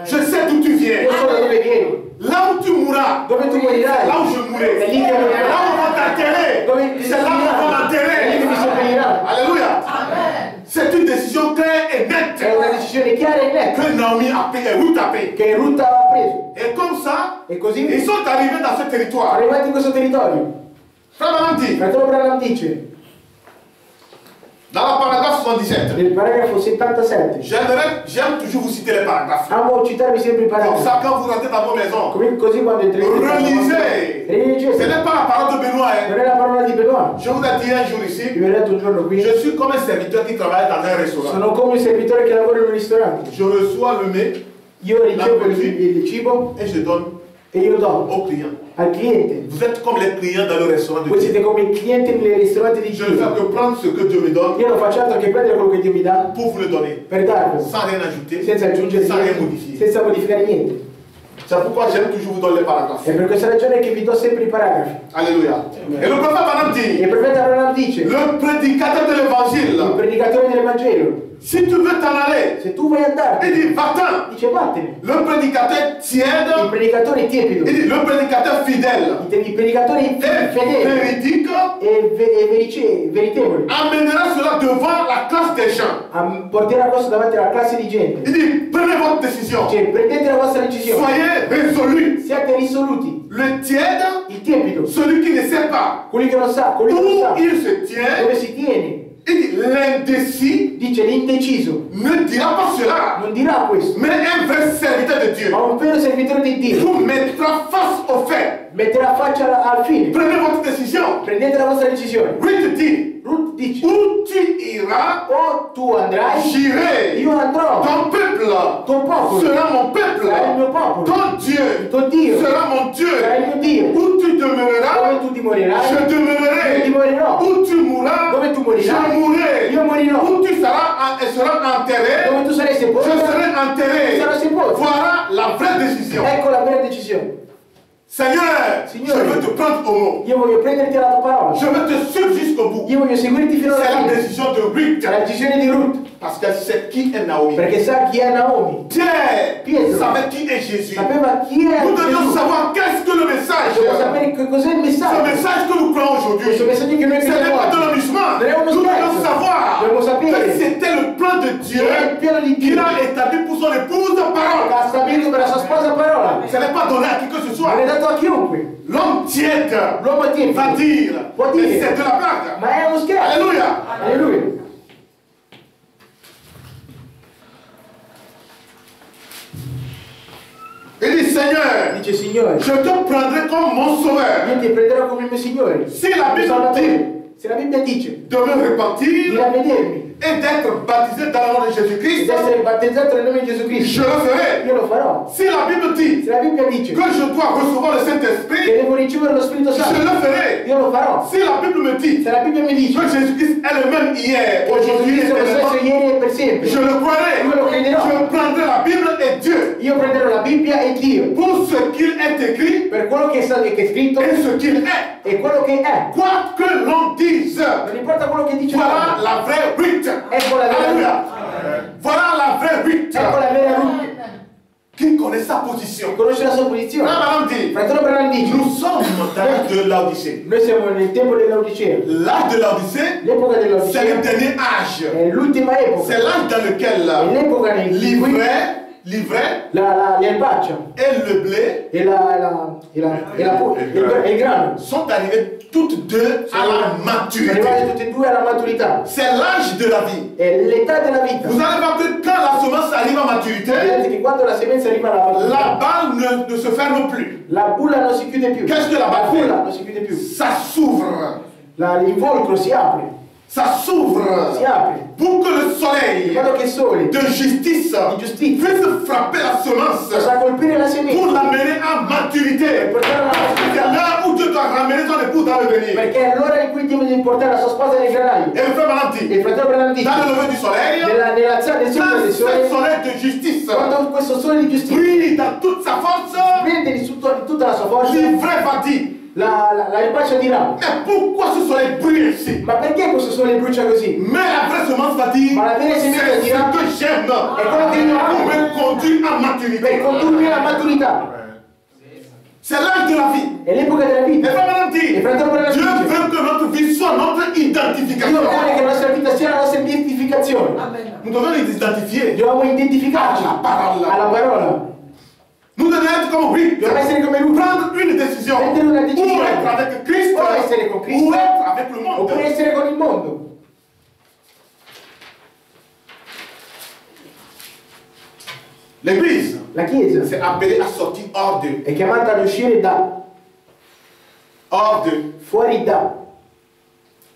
Je sais d'où tu viens. Io so da dove vieni, Là où tu mourras, dove tu là morirai, où je mourrai, è lì che là où morirai, on va t'enterrer, dove ti c'est là où on va seppellirai, è lì che mi m'enterrer. seppellirai. Alléluia. C'est une décision claire et È nette una decisione chiara e netta que Naomi a pris et Ruth a pris. che Ruth aveva preso. Et comme ça, E così ils sont arrivés dans ce territoire. arrivati in questo territorio. Frère Madame dit, Fratello Branham dice, dans la paragraphe 77, nel paragrafo 77, j'aime toujours vous citer les paragraphes. amo citarvi sempre i Comme paragrafi. ça, quand vous rentrez dans vos maisons, Così quando entrerete relisez. Ce rileggete. n'est pas la parole de Benoît. Non è la parola di Benoît. Je vous ai dit un jour ici, Vi ho detto un giorno qui, je suis comme un serviteur qui travaille dans un restaurant. sono come un servitore che lavora in un ristorante. Je reçois le mets Io ricevo il cibo et je donne e io lo do au client. al cliente. Vous êtes comme les clients dans le restaurant de Voi Dieu. siete come i clienti nei ristoranti di Je ne fais cibo. que prendre ce que Dieu me donne Io non faccio altro che prendere quello che Dio mi dà pour vous le donner, per darvelo, sans rien ajouter, senza aggiungere sans rien niente, modifier. senza modificare niente. C'est pourquoi j'aime toujours vous donner les paragraphes. È per questa ragione che vi do sempre i paragrafi. Alléluia. Et le prophète Balaam E dit, il profeta Abraham dice, le prédicateur de il l'évangile, predicatore del Vangelo, Si tu veux t'en aller, Se tu vuoi andare, il dit va-t'en. dice vattene. Le prédicateur Il tiède, predicatore tiepido, il dit le prédicateur fidèle il predicatore et fedele véridique e veritevole, amènera cela devant la classe des gens. porterà questo davanti alla classe di gente. Il dit prenez votre décision. Cioè, prendete la vostra decisione. Soyez résolus. Siate risoluti. Le tiède, Il tiepido, celui qui ne sait pas colui che non sa, colui che non où sa il se tient, dove si tiene, il dit l'indécis dice l'indeciso, ne dira pas cela, non dirà questo, mais un vrai serviteur de Dieu ma un vero servitore di Dio vous mettra face au fait. metterà faccia al fine. Prenez votre décision. Prendete la vostra decisione. Ruth dit, Ruth dice, où tu iras, o tu andrai, j'irai. io andrò, Ton peuple ton popolo sera mon peuple. sarà il mio popolo, Ton Dieu tuo Dio sera mon Dieu. sarà il mio Dio. Où tu demeureras, Dove tu dimorerai, je io demeurerai. dimorerò. Où tu mourras, Dove tu je morirai, mourrai. io morirò. Où tu seras enterré, Dove tu sarai je sepolto, serai enterré. sarò sepolto. Voilà la vraie décision. Ecco la vera decisione. Seigneur, Signore. je veux te prendre au mot. Io voglio prenderti alla tua parola. Je veux te suivre jusqu'au bout. Io voglio seguirti fino C'est alla la fine. décision de Ruth. È la decisione di Ruth, Parce qu'elle sait qui est Naomi. perché sa chi è Naomi. Pierre Pietro savait qui est Jésus. sapeva chi è Nous devions Gesù. savoir qu'est-ce que le message. Dobbiamo sapere che cos'è il Ce messaggio. message que nous croyons aujourd'hui. Questo messaggio che noi Ce n'est crediamo pas de oggi. l'amusement. Non è uno Nous scherzo. devons savoir Dobbiamo sapere que c'était le plan de Dieu che è il piano di qu'il Dio a établi pour son épouse de parole. che ha stabilito per la sua sposa parola. Ce n'est pas donné à qui que ce soit. Non è dato a chiunque. L'homme tiède L'uomo tiepido va dire, può mais dire, c'est de la blague. ma è uno scherzo. Alléluia. Alleluia. Il dit, Seigneur, Dice Signore, je te prendrai comme mon sauveur. io ti prenderò come il mio Signore. Si la Bible dit Se la Bibbia dice de me di repentir ravvedermi et d'être baptisé dans le nom de ed Jésus-Christ, essere battezzato nel nome di Gesù je Cristo, le ferai. io lo farò. Si la Bible dit Se la Bibbia dice que je dois recevoir le che Saint-Esprit, devo ricevere lo Spirito je Santo, le ferai. io lo farò. Si la Bible me dit Se la Bibbia mi dice que Jésus-Christ est le même hier, che Gesù aujourd'hui et Cristo è lo stesso éternellement, ieri e per sempre, je le croirai. io lo crederò. Je prendrai la Bible et Dieu Io prenderò la Bibbia e Dio pour ce qu'il est écrit per quello che è scritto et ce qu'il est. e quello che è. Quoi que l'on dise, Non importa quello che dice voilà l'uomo. la vraie Ruth. Ecco la vera Alléluia. Voilà la vraie Ruth Ecco la vera Ruth qui connaît sa position. che conosce la sua posizione. Là, madame dit, Fratello Branham dice, nous sommes dans l'âge de l'Odyssée. noi siamo nel tempo dell'Odicea. L'âge de l'Odyssée, L'epoca c'est le dell'Odicea dernier âge. è l'ultima epoca. C'est l'âge dans lequel È l'epoca nel cui l'ivraie l'erbaccia et le blé e il grano sont arrivés toutes deux à la sono maturité. arrivate tutte e due alla maturità. C'est l'âge de la vie. È l'età della vita. Vous allez voir que quand la semence arrive à maturité, Vedete che quando la semenza arriva alla la maturità, balle ne se ferme plus. la bulla non si chiude più. Qu'est-ce que la balle bulla fait? non si chiude più. Ça s'ouvre. L'involucro si apre. Ça s'ouvre Si apre. pour que le In soleil modo che il sole de justice di giustizia puisse frapper la semence possa colpire la pour semenza l'amener à e maturité. portare alla C'est maturità. là où Dieu doit ramener son épouse dans le venir. Perché è l'ora in cui Dio deve portare la sua sposa nel granaio. Et le frère Branham E dit, il fratello Branham dice, dans le lever du soleil, nell'alzare del sole quand del ce sole, soleil de justice quando questo sole di giustizia brille dans toute sa force, prende di tutta la sua forza, l'ivraie va dire, la erbaccia dirà, mais pourquoi ce soleil brille ici? ma perché questo sole brucia così? Mais la vraie semence va dire, Ma la vera c'est semenza ce dirà, que j'aime è quello che io pour amo me conduire à per maturité. condurmi alla maturità. C'est l'âge de la vie. È l'epoca della Et vita. frère Branham dit, E fratello Branham Dieu dice, veut que notre vie soit notre Dio identification. vuole che la nostra vita sia la nostra identificazione. Nous devons nous identifier Dobbiamo identificarci alla parola. alla parola. Nous devons être comme lui. Dobbiamo essere come lui. Prendre une décision. Prendere una Ou decisione. être avec Christ, O essere con Cristo, ou être avec le monde. oppure essere con il mondo. L'église, La Chiesa c'est appelé à sortir hors d'eux. è chiamata ad uscire Hors d'eux. fuori da.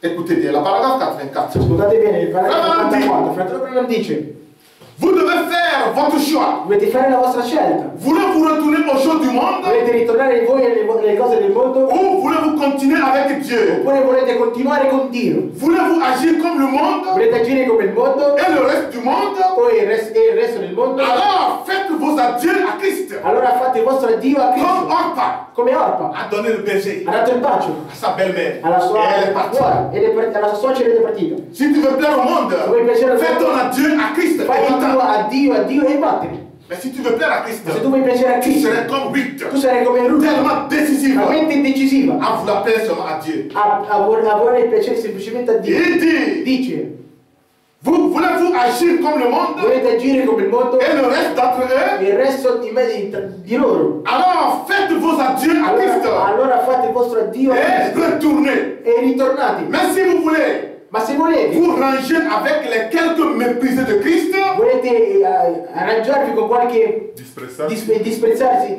Écoutez bien, la paragraphe 84. Scusate bene, il paragrafo Branham 84, fratello Branham dice, Vous devez faire votre choix. dovete fare la vostra scelta. Voulez-vous retourner aux choses du monde Volete ritornare voi alle cose del mondo ou voulez-vous continuer avec Dieu? Oppure volete continuare con Dio? Voulez-vous agir comme le monde Volete agire come il mondo et le reste du monde? o il resto del mondo? Alors faites vos adieux à Christ. Allora fate il vostro addio a Comme Cristo. Orpa Come Orpa. a donné le berger Ha dato il bacio à sa belle-mère. alla Et sua elle est partie. suora alla sua suocera ed è partita. Si tu veux plaire au monde, Vuoi piacere al fais mondo? ton adieu à Christ. Fai Et il tuo va-t'en. addio e vattene. Mais si tu veux plaire à Christ, Ma se tu vuoi piacere a tu Cristo, serais comme Ruth, tu sarai come Ruth, tellement décisive talmente decisiva à vouloir plaire seulement à Dieu. a volere piacere semplicemente a Dio. Il dit, Dice, voulez-vous agir comme le monde volete agire come il mondo et le reste d'entre eux? e il resto di loro. Alors faites vos adieux à Christ Allora fate il vostro addio a et Cristo retournez. e ritornate. Mais si vous voulez Ma se volete, vous ranger avec les quelques méprisés de Christ, volete arrangiarvi con qualche disprezzarsi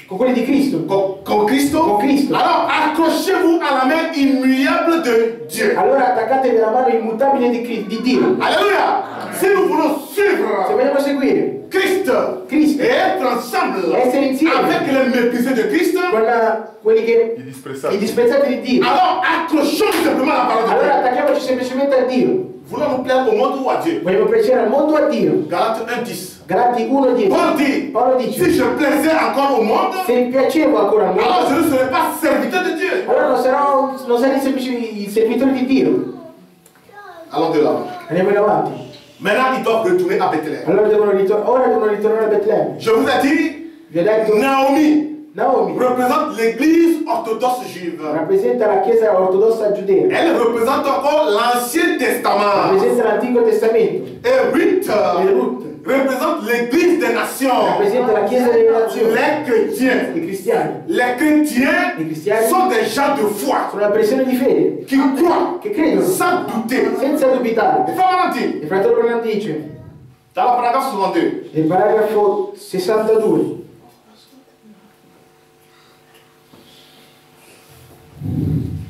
con quelli di Cristo, con Cristo, con Cristo. alors accrochez-vous à la main immuable de Dieu. Allora attaccatevi alla mano immutabile di Dio. Alléluia. Si nous voulons Se suivre vogliamo seguire Christ Cristo et être ensemble Essere insieme. avec les méprisés de Christ, quelli che i disprezzati di Dio, alors accrochons simplement la parole de allora Dieu. attacchiamoci semplicemente a Dio. Voulons-nous plaire au monde ou à Dieu? Vogliamo piacere al mondo o a Dio? Galates 1:10. Galati 1:10. Paul dit, Paolo dice, si je plaisais encore au monde, se piacevo ancora al alors mondo, je ne serais pas serviteur de Dieu. allora non sarei semplicemente il servitore di Dio. Allons de là. Andiamo in avanti. Maintenant, ils doivent retourner à Bethléem. Allora ora devono ritornare a Betlemme. Je vous ai dit, Vi ho detto, Naomi représente l'église orthodoxe juive. rappresenta la Chiesa ortodossa giudea, Elle représente encore l'Ancien Testament. rappresenta l'Antico Testamento. Et Ruth E Ruth représente l'église des nations. rappresenta la Chiesa delle nazioni. Les chrétiens. I cristiani Les chrétiens I cristiani sont des gens de foi sono la pressione di fede, qui croient che credono sans douter. senza dubitare. Et Frère dit, Il fratello Branham dice, dans le paragraphe 62, nel paragrafo 62,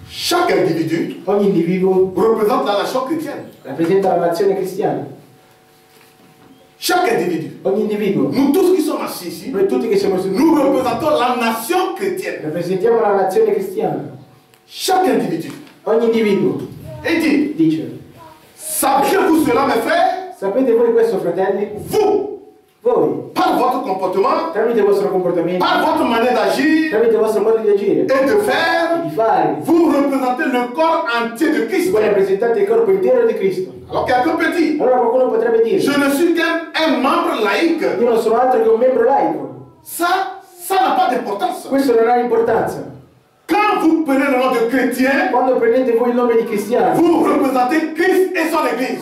chaque individu ogni individuo représente la nation chrétienne. rappresenta la nazione cristiana. Chaque individu. Ogni individuo, Nous tous qui sommes assis ici, noi tutti che siamo seduti, nous représentons la nation chrétienne. rappresentiamo la nazione cristiana. Chaque individu. Ogni individuo Et dit, dice, saviez-vous cela, mes frères? sapete voi questo, fratelli? Voi, Par votre comportement, tramite il vostro comportamento, par votre manière d'agir tramite il vostro modo di agire et de e faire, di fare, vous représentez le corps entier de Christ. voi rappresentate il corpo intero di Cristo. Alors quelqu'un peut dire, Allora qualcuno potrebbe dire, je ne suis qu'un membre laïque. io non sono altro che un membro laico. Ça n'a pas d'importance. Questo non ha importanza. Quand vous prenez le nom de chrétien, Quando prendete voi il nome di cristiano, vous représentez Christ et son église.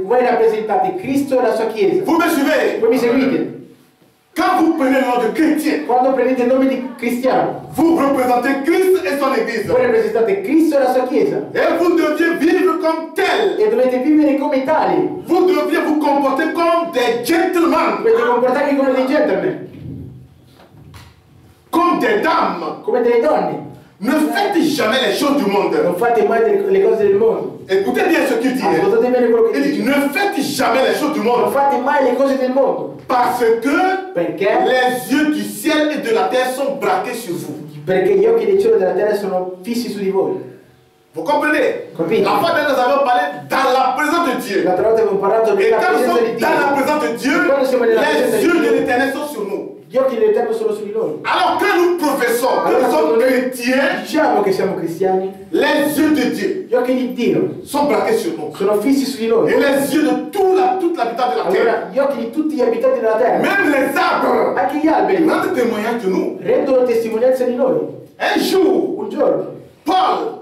voi rappresentate Cristo e la sua Chiesa. Vous me suivez? Voi mi seguite? Quand vous prenez le nom de chrétien, Quando prendete il nome di cristiano, vous représentez Christ et son église. voi rappresentate Cristo e la sua Chiesa. Et vous deviez vivre comme tel. E dovete vivere come tali. Vous deviez vous comporter comme des gentlemen, Dovete comportarvi come dei gentleman, comme des dames. come delle donne. Ne faites jamais les choses du monde. Non fate mai le cose del mondo. Écoutez bien ce qu'il dit. Ascoltate bene quello che Il dit, dice. ne faites jamais les choses du Non monde. fate mai le cose del mondo. Parce que Perché? les yeux du ciel et de la terre sont braqués sur vous. Perché gli occhi del cielo e della terra sono fissi su di voi. Vous comprenez? Capito? La fois dernière, nous avons parlé dans la présence de Dieu. L'altra volta abbiamo parlato Et della quand nous presenza di sommes Dio. dans la présence de Dieu, Quando siamo nella presenza les di yeux Dio, de l'éternel sont sur nous. gli occhi dell'Eterno sono su di noi. Alors quand nous professons que Allora nous quando sommes noi chrétiens, diciamo che siamo cristiani, les yeux de Dieu gli occhi di Dio sont braqués sur nous. sono fissi su di noi. Et les yeux de toute l'habitat de la terre, Allora gli occhi di tutti gli abitanti della terra, même les arbres, anche gli alberi, rendent témoignage de nous. rendono testimonianza di noi. Un jour, Un giorno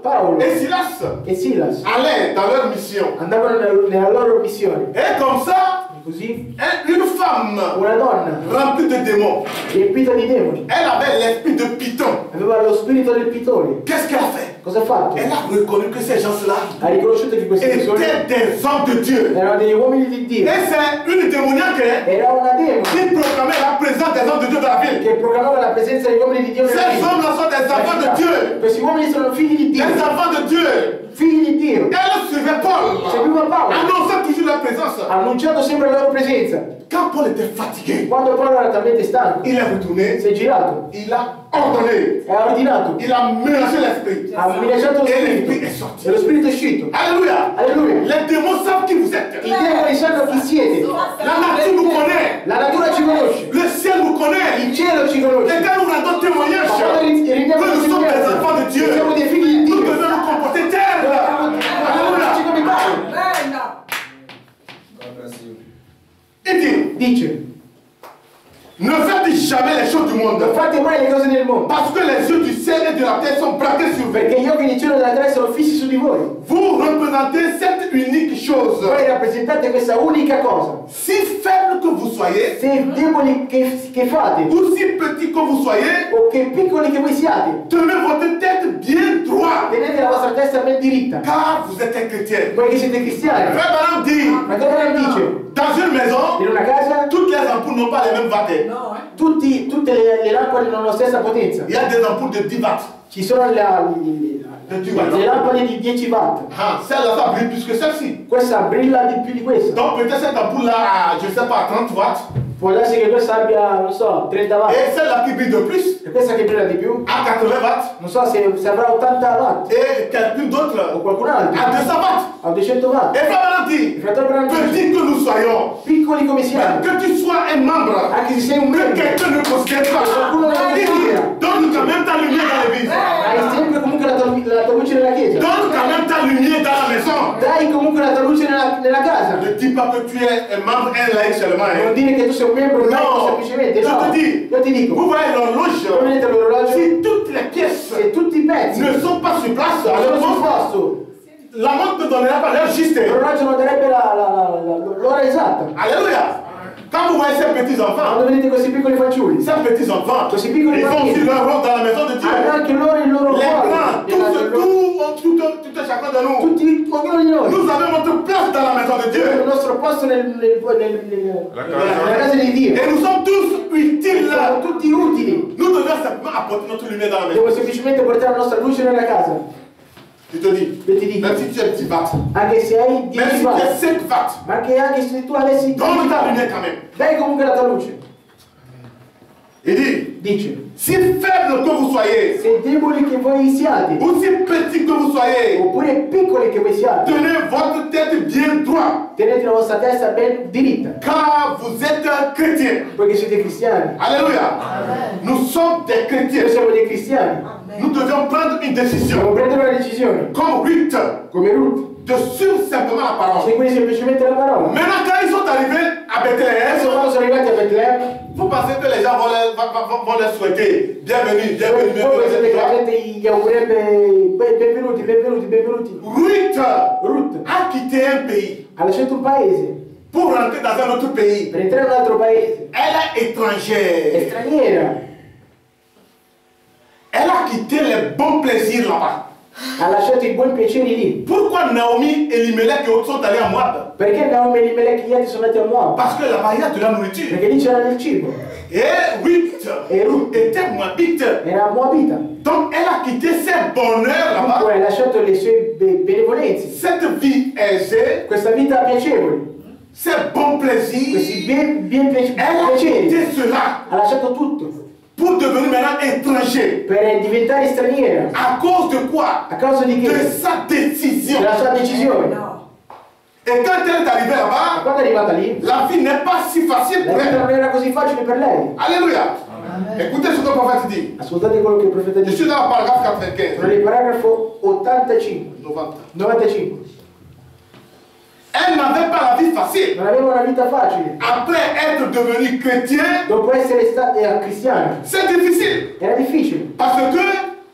Paul et Silas e Silas allaient dans leur mission. andavano nella loro missione. Et comme ça, Così une femme una donna remplie de démons, riempita di demoni elle avait l'esprit de Python. aveva lo spirito del pitone. Qu'est-ce qu'elle a fait? Cosa ha fatto? Elle a reconnu que ces gens-là Ha riconosciuto che queste persone étaient des hommes de Dieu. erano degli uomini di Et Dio. c'est une démoniaque Era una demone qui proclamait la présence des hommes de Dieu dans la ville. che proclamava la presenza degli uomini di Dio nella Ces vita. hommes-là sont des enfants de Dieu. Questi uomini sono figli di Dio, Des enfants de Dieu. figli di Dio. Elle suivait Paul, Seguiva Paolo, annonçant toujours leur présence. annunciando sempre la loro presenza. Quand Paul était fatigué, Quando Paolo era talmente stanco, il est retourné, si è girato, il a ordonné, e ha ordinato, il a menacé l'esprit. ha minacciato lo Et l'esprit spirito, est sorti. e lo spirito è uscito. Alléluia. Alleluia. Les démons savent qui vous êtes. I demoni sanno chi siete, La nature vous connaît. la natura ci conosce, Le ciel vous connaît. il cielo ci Et conosce. quand nous rendons témoignage Ma quando rendiamo que nous sommes des testimonianza, enfants de Dieu, siamo dei figli di nous Dio, devons nous comporter tel. dobbiamo comportarci come tali. Il dit, Dice, ne faites jamais les choses du monde. non fate mai le cose del mondo, Parce que les yeux du ciel et de la terre sont braqués sur vous. perché gli occhi del cielo e della terra sono fissi su di voi. Vous représentez cette unique chose. Voi rappresentate questa unica cosa. Si faible que vous soyez, Se deboli che fate, ou si petit que vous soyez, o che piccoli che voi siate, tenez votre tête bien droite. tenete la vostra testa ben diritta, Car vous êtes un chrétien. voi che siete cristiani. Frère Branham dit, Ma che Branham dice? dans une maison, In una casa toutes les ampoules n'ont pas les mêmes watts. tutte le lampade non hanno la stessa potenza. Il y a des ampoules de 10 watts. Ci sono le lampade di 10 watt. Ah, celle-là, ça brille plus que celle-ci. Questa brilla di più di questa. Donc peut-être cette ampoule-là, je ne sais pas, 30 watts. Può darsi che questa abbia, non so, 30 watt. Et celle-là qui brille de plus, E questa che brilla di più, à 80 watts. non so se avrà 80 watt. Et quelqu'un d'autre, O qualcun altro à 200 watts. ha 200 watt. Et frère Branham dit, Il fratello Branham dice, petit que nous soyons, piccoli come siamo, que tu sois un membre, anche se sei un que membro, quelqu'un ne considère pas. Il dit, donne quand même ta lumière dans l'église. hai sempre comunque la tua luce nella chiesa. Donne quand même ta lumière dans la maison. Dai comunque la tua luce nella casa. Ne dis pas que tu es un membre, un laïc seulement. Non Hein. dire che tu sei un membro laico semplicemente, je no. te dis, Io ti dico, vous voyez l'horloge, come vedete l'orologio, si toutes les pièces se tutti i pezzi ne sont pas sur place, sono alors sul posto, la montre ne donnera pas l'heure juste. l'orologio non darebbe l'ora esatta. Alléluia. Quand vous voyez ces petits enfants, Quando vedete questi piccoli fanciulli, ces petits enfants, questi piccoli ils ont aussi bambini, leur rôle dans la maison de Dieu. hanno anche loro il loro Les ruolo. grands, tout chacun de nous. Tutti, ognuno di noi. Nous avons notre place dans la maison de Il Dieu. nostro posto nella casa di Dio. Et nous sommes tous utiles là. Siamo tutti utili. Nous devons simplement apporter notre lumière dans la maison. Devo semplicemente portare la nostra luce nella casa. Je te dis, Io ti dico, même si tu es 10 watts, anche se hai même 10 si tu watt, es 5 watts, ma anche se tu avessi 10 donne ta watt, lumière quand même. dai comunque la tua luce. Il dit, Dice, si faible que vous soyez, se deboli che voi siate, ou si petit que vous soyez, oppure piccoli che voi siate, tenez votre tête bien droite, tenete la vostra testa ben diritta, car vous êtes chrétiens. poiché siete cristiani. Alléluia. Nous sommes des chrétiens. Noi siamo dei cristiani. Nous devions prendre une décision, Dobbiamo prendere una decisione, comme Ruth, come Ruth, de suivre simplement la parole. seguire semplicemente la parola. Maintenant, quand ils sont arrivés à Adesso Bethléem, quando sono arrivati a Betlemme, vous pensez que les gens vont les souhaiter bienvenue, bienvenue, voi pensate che la bienvenue. gente gli augurerebbe benvenuti, benvenuti, benvenuti. Ruth a quitté un pays ha lasciato un paese pour rentrer dans un autre pays. per entrare in un altro paese, Elle est è étrangère. straniera, Elle a quitté les bons plaisirs là-bas. ha lasciato i buoni piaceri lì. Pourquoi Naomi et Elimelech et autres sont allés à Moab? Perché Naomi e Elimelech gli altri sono andati a Moab? Parce que là-bas, il y a de la nourriture. Perché lì c'era del cibo, Et Ruth était Moabite. era Moabita. Donc elle a quitté ses bonheurs là-bas. Dunque ha lasciato le sue benevolenze, Cette vie aisée, questa vita piacevole, ces bons questi plaisirs. bien Elle a piaceri. quitté cela Ha lasciato tutto pour devenir maintenant étranger. per diventare straniera. À cause de quoi? A causa di De che? sa décision. Della sua decisione. Et quand elle est arrivée Ma là-bas, quando è arrivata lì, la vie n'est pas si facile la pour vita elle. non era così facile per lei. Alléluia. Écoutez ce que le prophète dit. Ascoltate quello che il profeta Je suis dice. dans le paragraphe Sono 95. nel paragrafo 85, 90. 95. Elle n'avait pas la vie facile. Non aveva una vita facile. Après être devenue chrétien, Dopo essere stata cristiana, c'est difficile. era difficile. Parce que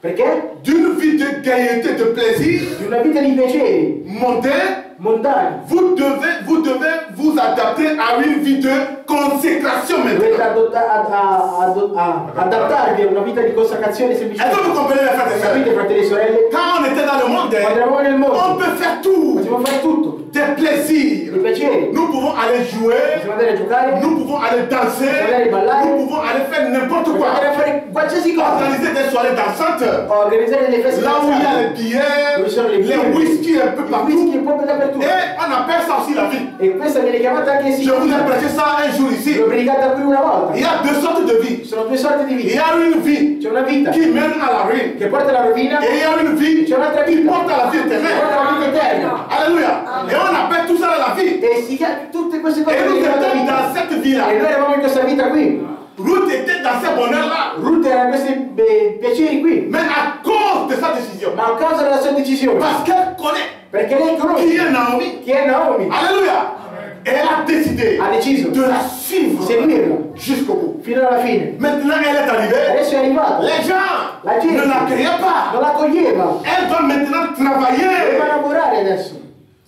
Perché? d'une vie de gaieté, de plaisir Di una vita di piaceri mondain, mondani. vous devez vous adapter à une vie de consécration Dovete maintenant. adattarvi a una vita di consacrazione Est-ce que semplicemente. vous comprenez les frères et Capite, sœurs? fratelli e sorelle? Quand on était dans le monde, Quando eravamo nel on mondo, peut faire tout. possiamo fare tutto. Des plaisirs. di piaceri. Nous pouvons aller jouer, Possiamo andare a giocare, nous pouvons aller danser, Possiamo andare a ballare, nous pouvons aller faire n'importe possiamo andare a quoi. fare qualsiasi cosa. Organiser des soirées dansantes, Organizzare delle feste là où il y a les danzanti, billets, dove ci sono le les birre, whisky un peu il partout. whisky un po' dappertutto. Et on appelle ça aussi la vie. E questa viene chiamata anche Je vous ai siccità. prêché ça un jour ici. L'ho predicata qui una volta. Il y a deux sortes de vie. Ci sono due sorti di Il y vita. a une vie C'è una vita qui mène à la ruine. che porta alla rovina Et il y a une vie c'è un'altra qui vita porte à la vie che porta éternelle. alla vita eterna. Alléluia. Et on appelle tout ça la vie. E si chiama tutte queste cose Et nous di questa étions vita. dans cette vie-là. E noi eravamo in questa vita qui. Ruth était dans ce bonheur-là. Ruth era in questi piaceri qui. Mais à cause de sa décision, Ma a causa della sua decisione. parce qu'elle connaît Perché lei qui conosce est Naomi. chi è Naomi. Alléluia. Et elle a décidé Ha deciso de la suivre seguirla jusqu'au bout. fino alla fine. Maintenant, elle est arrivée. Adesso è arrivata. Les gens La gente ne l'accueillaient pas. non la coglieva. Elle doit maintenant Doveva travailler. lavorare adesso.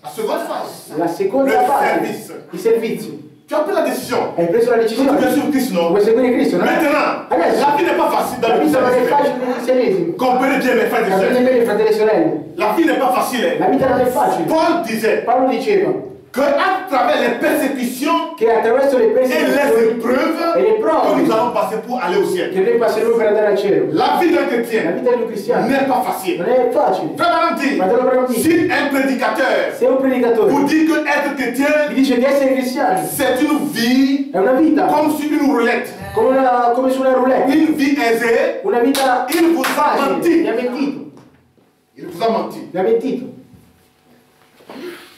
La seconde phase. La seconda Le fase. service. I servizi. Tu as pris la décision. Hai preso la Tu decisione. viens sur Christ, non? Vuoi seguire Cristo, no? Maintenant, Adesso la vie n'est pas facile dans la le vita non è cristianisme. facile nel cristianesimo. Comprenez bien, mes frères et Capite sœurs. bene, fratelli e sorelle. La vie n'est pas facile. La vita non è facile. Paul disait Paolo diceva que à travers les persécutions che attraverso le et les persecuzioni épreuves e le que prove nous allons passer pour aller au ciel. che noi passeremo per andare al cielo. La vie d'un La chrétien vita di un cristiano n'est pas facile. non è facile. Frère Valentin, Fratello Valentin, si un prédicateur se un predicatore vous dit que être chrétien, vi dice che essere cristiani c'est une vie è una vita comme sur une roulette, come su una roulette, une vie aisée, una vita il vous a facile, menti. mi ha mentito, Il vous a menti. mi ha mentito.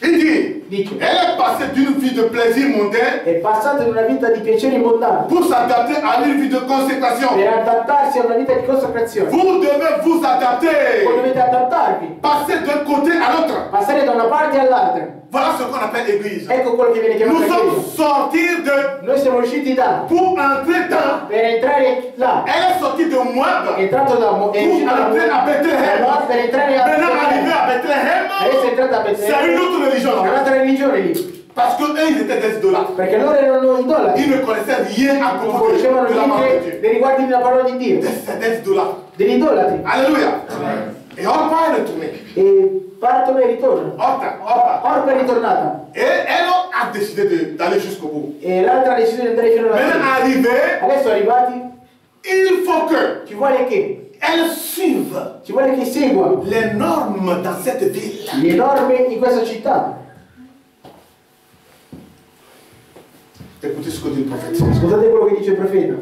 Il dit, Dice, elle est passée d'une vie de plaisir mondain è passata da una vita di piaceri mondani pour s'adapter à une vie de consécration. per adattarsi a una vita di consacrazione. Vous devez vous adapter, Voi dovete adattarvi, passer d'un côté à l'autre. passare da una parte all'altra. Voilà ce qu'on appelle l'église. Ecco quello che viene Nous chiamato sommes chiesa. sortis de Noi siamo usciti da pour entrer dans. per entrare là. Elle est sortie de Moab È entrato da è pour uscito da entrer à Bethléem. Moab per entrare a Maintenant arrivé à Adesso è Bethléem, entrata a Betlemme. c'est une autre religion. È un'altra religione lì. Parce que eux, ils étaient des idolâtres. Perché loro erano idolati. Ils ne connaissaient rien à Non propos conoscevano de la parole de niente Dieu. nei riguardi della parola di Dio. C'est des idolâtres. Degli idolatri. Alléluia. Et on va retourner. E partono e ritornano. Orta. Orpa è ritornata. Et elle a décidé d'aller jusqu'au bout. E l'altra ha deciso di andare fino alla Maintenant fine. arrivé, Adesso arrivati, il faut que ci vuole che? elle suive Ci vuole che segua les normes dans cette ville. le norme in questa città. Écoutez ce que dit le prophète. Ascoltate quello che dice il profeta.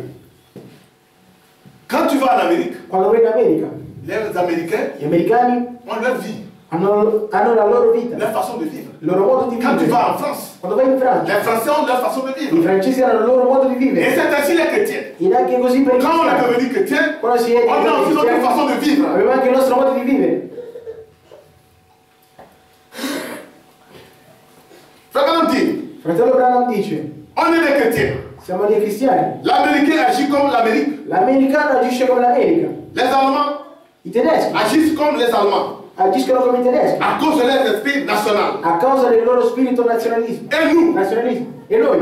Quand tu vas en Amérique, Quando vai in America, les Américains gli americani ont leur vie, hanno la loro vita, leur façon de vivre. il loro modo di Quand tu vivere. vas en France, Quando vai in Francia, les Français ont leur façon de i vivre. francesi hanno il loro modo di Et vivere. c'est ainsi les chrétiens. Ed anche così per i Quand on est cristiani. devenu chrétien, Quando si è on a aussi diventati notre cristiani, façon de vivre. aveva anche il nostro modo di vivere. Frère Valentin, Fratello Branham dice, on est des chrétiens. siamo dei cristiani. L'Américain agit comme l'Amérique. L'americano agisce come l'America. Les Allemands I tedeschi agissent comme les Allemands. agiscono come i tedeschi. À cause de leur esprit national. A causa del loro spirito nazionalismo. Et nous, Nazionalismo. E noi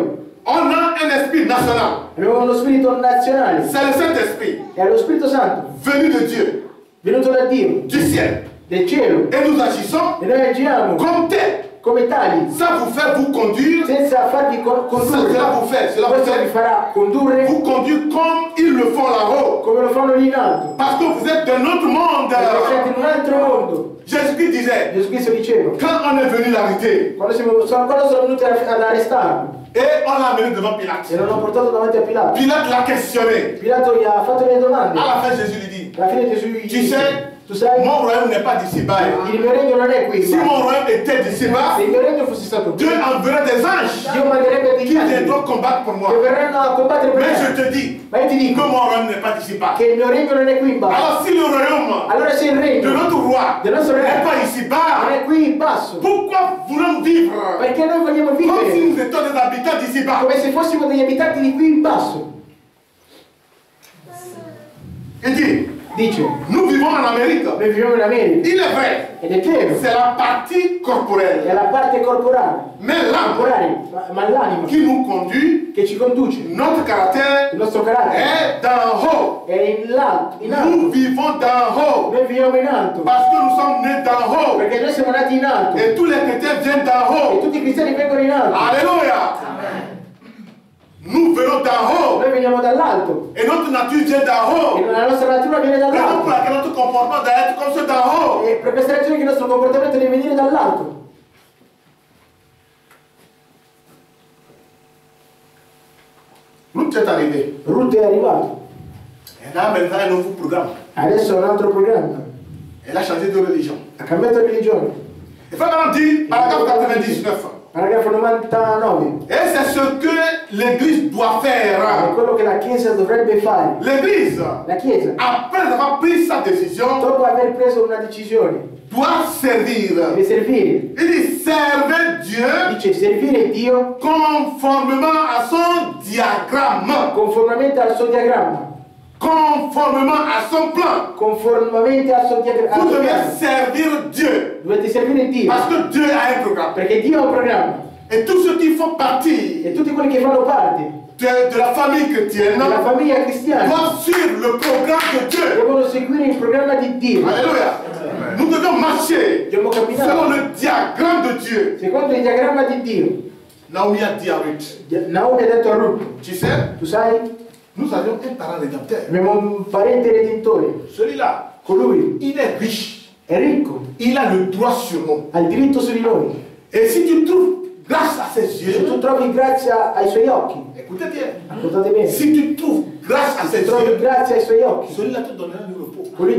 on a un esprit national. abbiamo uno spirito nazionale. C'est le Saint-Esprit È lo Spirito Santo, venu de Dieu, venuto da Dio, du ciel. del cielo. Et nous agissons E noi agiamo comme tel, come tali, sans vous faire vous conduire, senza farvi condurre. cela vous fait Questo vi farà condurre vous conduire comme ils le font là-haut. come lo fanno lì in alto. Parce que vous êtes d'un autre monde. Perché siete in un altro mondo. Jésus-Christ disait, Gesù Cristo diceva, quand on est venu l'arrêter, quando sono venuti ad arrestarlo et on l'a amené devant Pilate. e l'hanno portato davanti a Pilato. Pilate l'a questionné. Pilato gli ha fatto delle domande. À la fin, Jésus lui dit, Alla fine Gesù gli tu dice, sais, tu sai, mon royaume n'est pas d'ici-bas. il mio regno non è qui. Si mon royaume était d'ici-bas, Se il mio regno fosse stato qui, Dieu enverrait des anges Dio manderebbe degli qui angeli viendront combattre pour moi. che verranno a combattere per Mais je me. te dis Ma io ti que dico mon royaume n'est pas d'ici-bas. che il mio regno non è qui in basso. Alors si le royaume Allora se il de regno notre roi del nostro n'est re pas non ici-bas, è qui in basso, pourquoi voulons vivre perché noi vogliamo comme si vivere nous étions des habitants d'ici-bas? come se fossimo degli abitanti di qui in basso. Il dit, dice, nous vivons en Amérique. noi viviamo in America, Il est vrai, ed è vero, c'est la partie corporelle. è la parte corporale, Mais l'âme ma l'anima qui nous conduit, che ci conduce, notre caractère il nostro carattere est d'en haut. è in alto, Nous vivons d'en haut. noi viviamo in alto, Parce que nous sommes nés d'en haut. perché noi siamo nati in alto Et tous les chrétiens viennent d'en e haut. tutti i cristiani vengono in alto. Alléluia. Nous venons d'en haut. Noi veniamo dall'alto Et notre nature vient d'en haut. e la nostra natura viene Raison pour dall'alto. laquelle notre comportement doit être comme ceux d'en haut. E per questa ragione che il nostro comportamento deve venire dall'alto. Ruth est arrivée. Ruth è arrivato. Elle a maintenant un nouveau programme. Adesso ha un altro programma. Elle a changé de religion. Ha cambiato religione. Il faut maintenant dire, paragraphe 99. Paragrafo 99. Et c'est ce que l'Église doit È faire. quello che la Chiesa dovrebbe fare. L'Église, La Chiesa, après avoir pris sa décision, dopo aver preso una decisione, doit servir. deve servire. Il dit, servez Dieu Dice servire Dio conformément à son diagramme, conformemente al suo diagramma. conformément à son plan. Conformemente al suo Vous diagramma. devez servir Dieu. Dovete servire Dio. Parce que Dieu a un programme. Perché Dio ha un programma. Et tous ceux qui font partie E tutti quelli che fanno parte de la famille chrétienne della famiglia cristiana doivent suivre le programme de Dieu. devono seguire il programma di Dio. Alléluia. Nous devons marcher Dobbiamo camminare selon le diagramme de Dieu. secondo il diagramma di Dio. Naomi a dit à Ruth, Naomi ha detto a Ruth, tu sais, tu sai, nous avions un parent rédempteur. abbiamo un parente redentore. Celui-là, Colui il est riche. è ricco, Il a le droit sur nous. ha il diritto su di noi. Et si tu trouves grâce à ses Se yeux, tu trovi grazia ai suoi occhi, écoutez bien, ascoltate bene, si tu trouves grâce à se ses trovi yeux, grazia ai suoi occhi, celui-là te donnera le repos. colui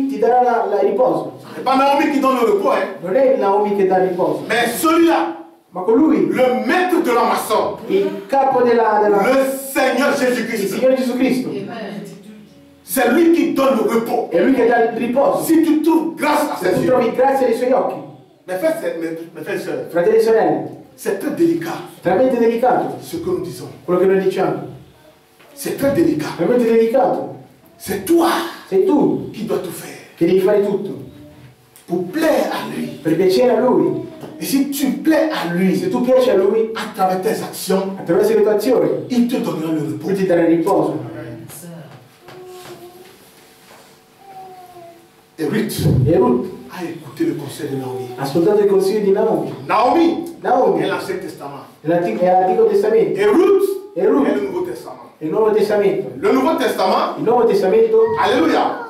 ti darà la riposo. C'est pas Naomi qui donne le repos, hein. Non è Naomi che dà il riposo, Mais celui-là, ma colui, le maître de la maçon, il capo le Seigneur il Jésus-Christ, Signore Gesù Cristo, c'est lui qui donne le repos. è lui che dà il riposo. Si tu trouves grâce à Se ses tu yeux, trovi grazia ai suoi occhi, mes frères et sœurs, fratelli e sorelle, c'est très délicat veramente delicato ce que nous disons. quello che noi diciamo, C'est très délicat. veramente delicato. C'est toi Sei tu qui dois tout faire che devi fare tutto pour plaire à lui. per piacere a lui. Et si tu plais à lui, Se tu piaci a lui, à travers tes actions, attraverso le tue azioni, il te donnera le repos. lui ti darà il riposo. Et Ruth E Ruth a écouté le conseil de Naomi. ha ascoltato il consiglio di Naomi. Naomi Naomi est è l'Ancien Testament. l'Antico Testamento Et Ruth e est Ruth le Nouveau Testament. è il Nuovo Testamento. Le Nouveau Testament, Il Nuovo Testamento alléluia,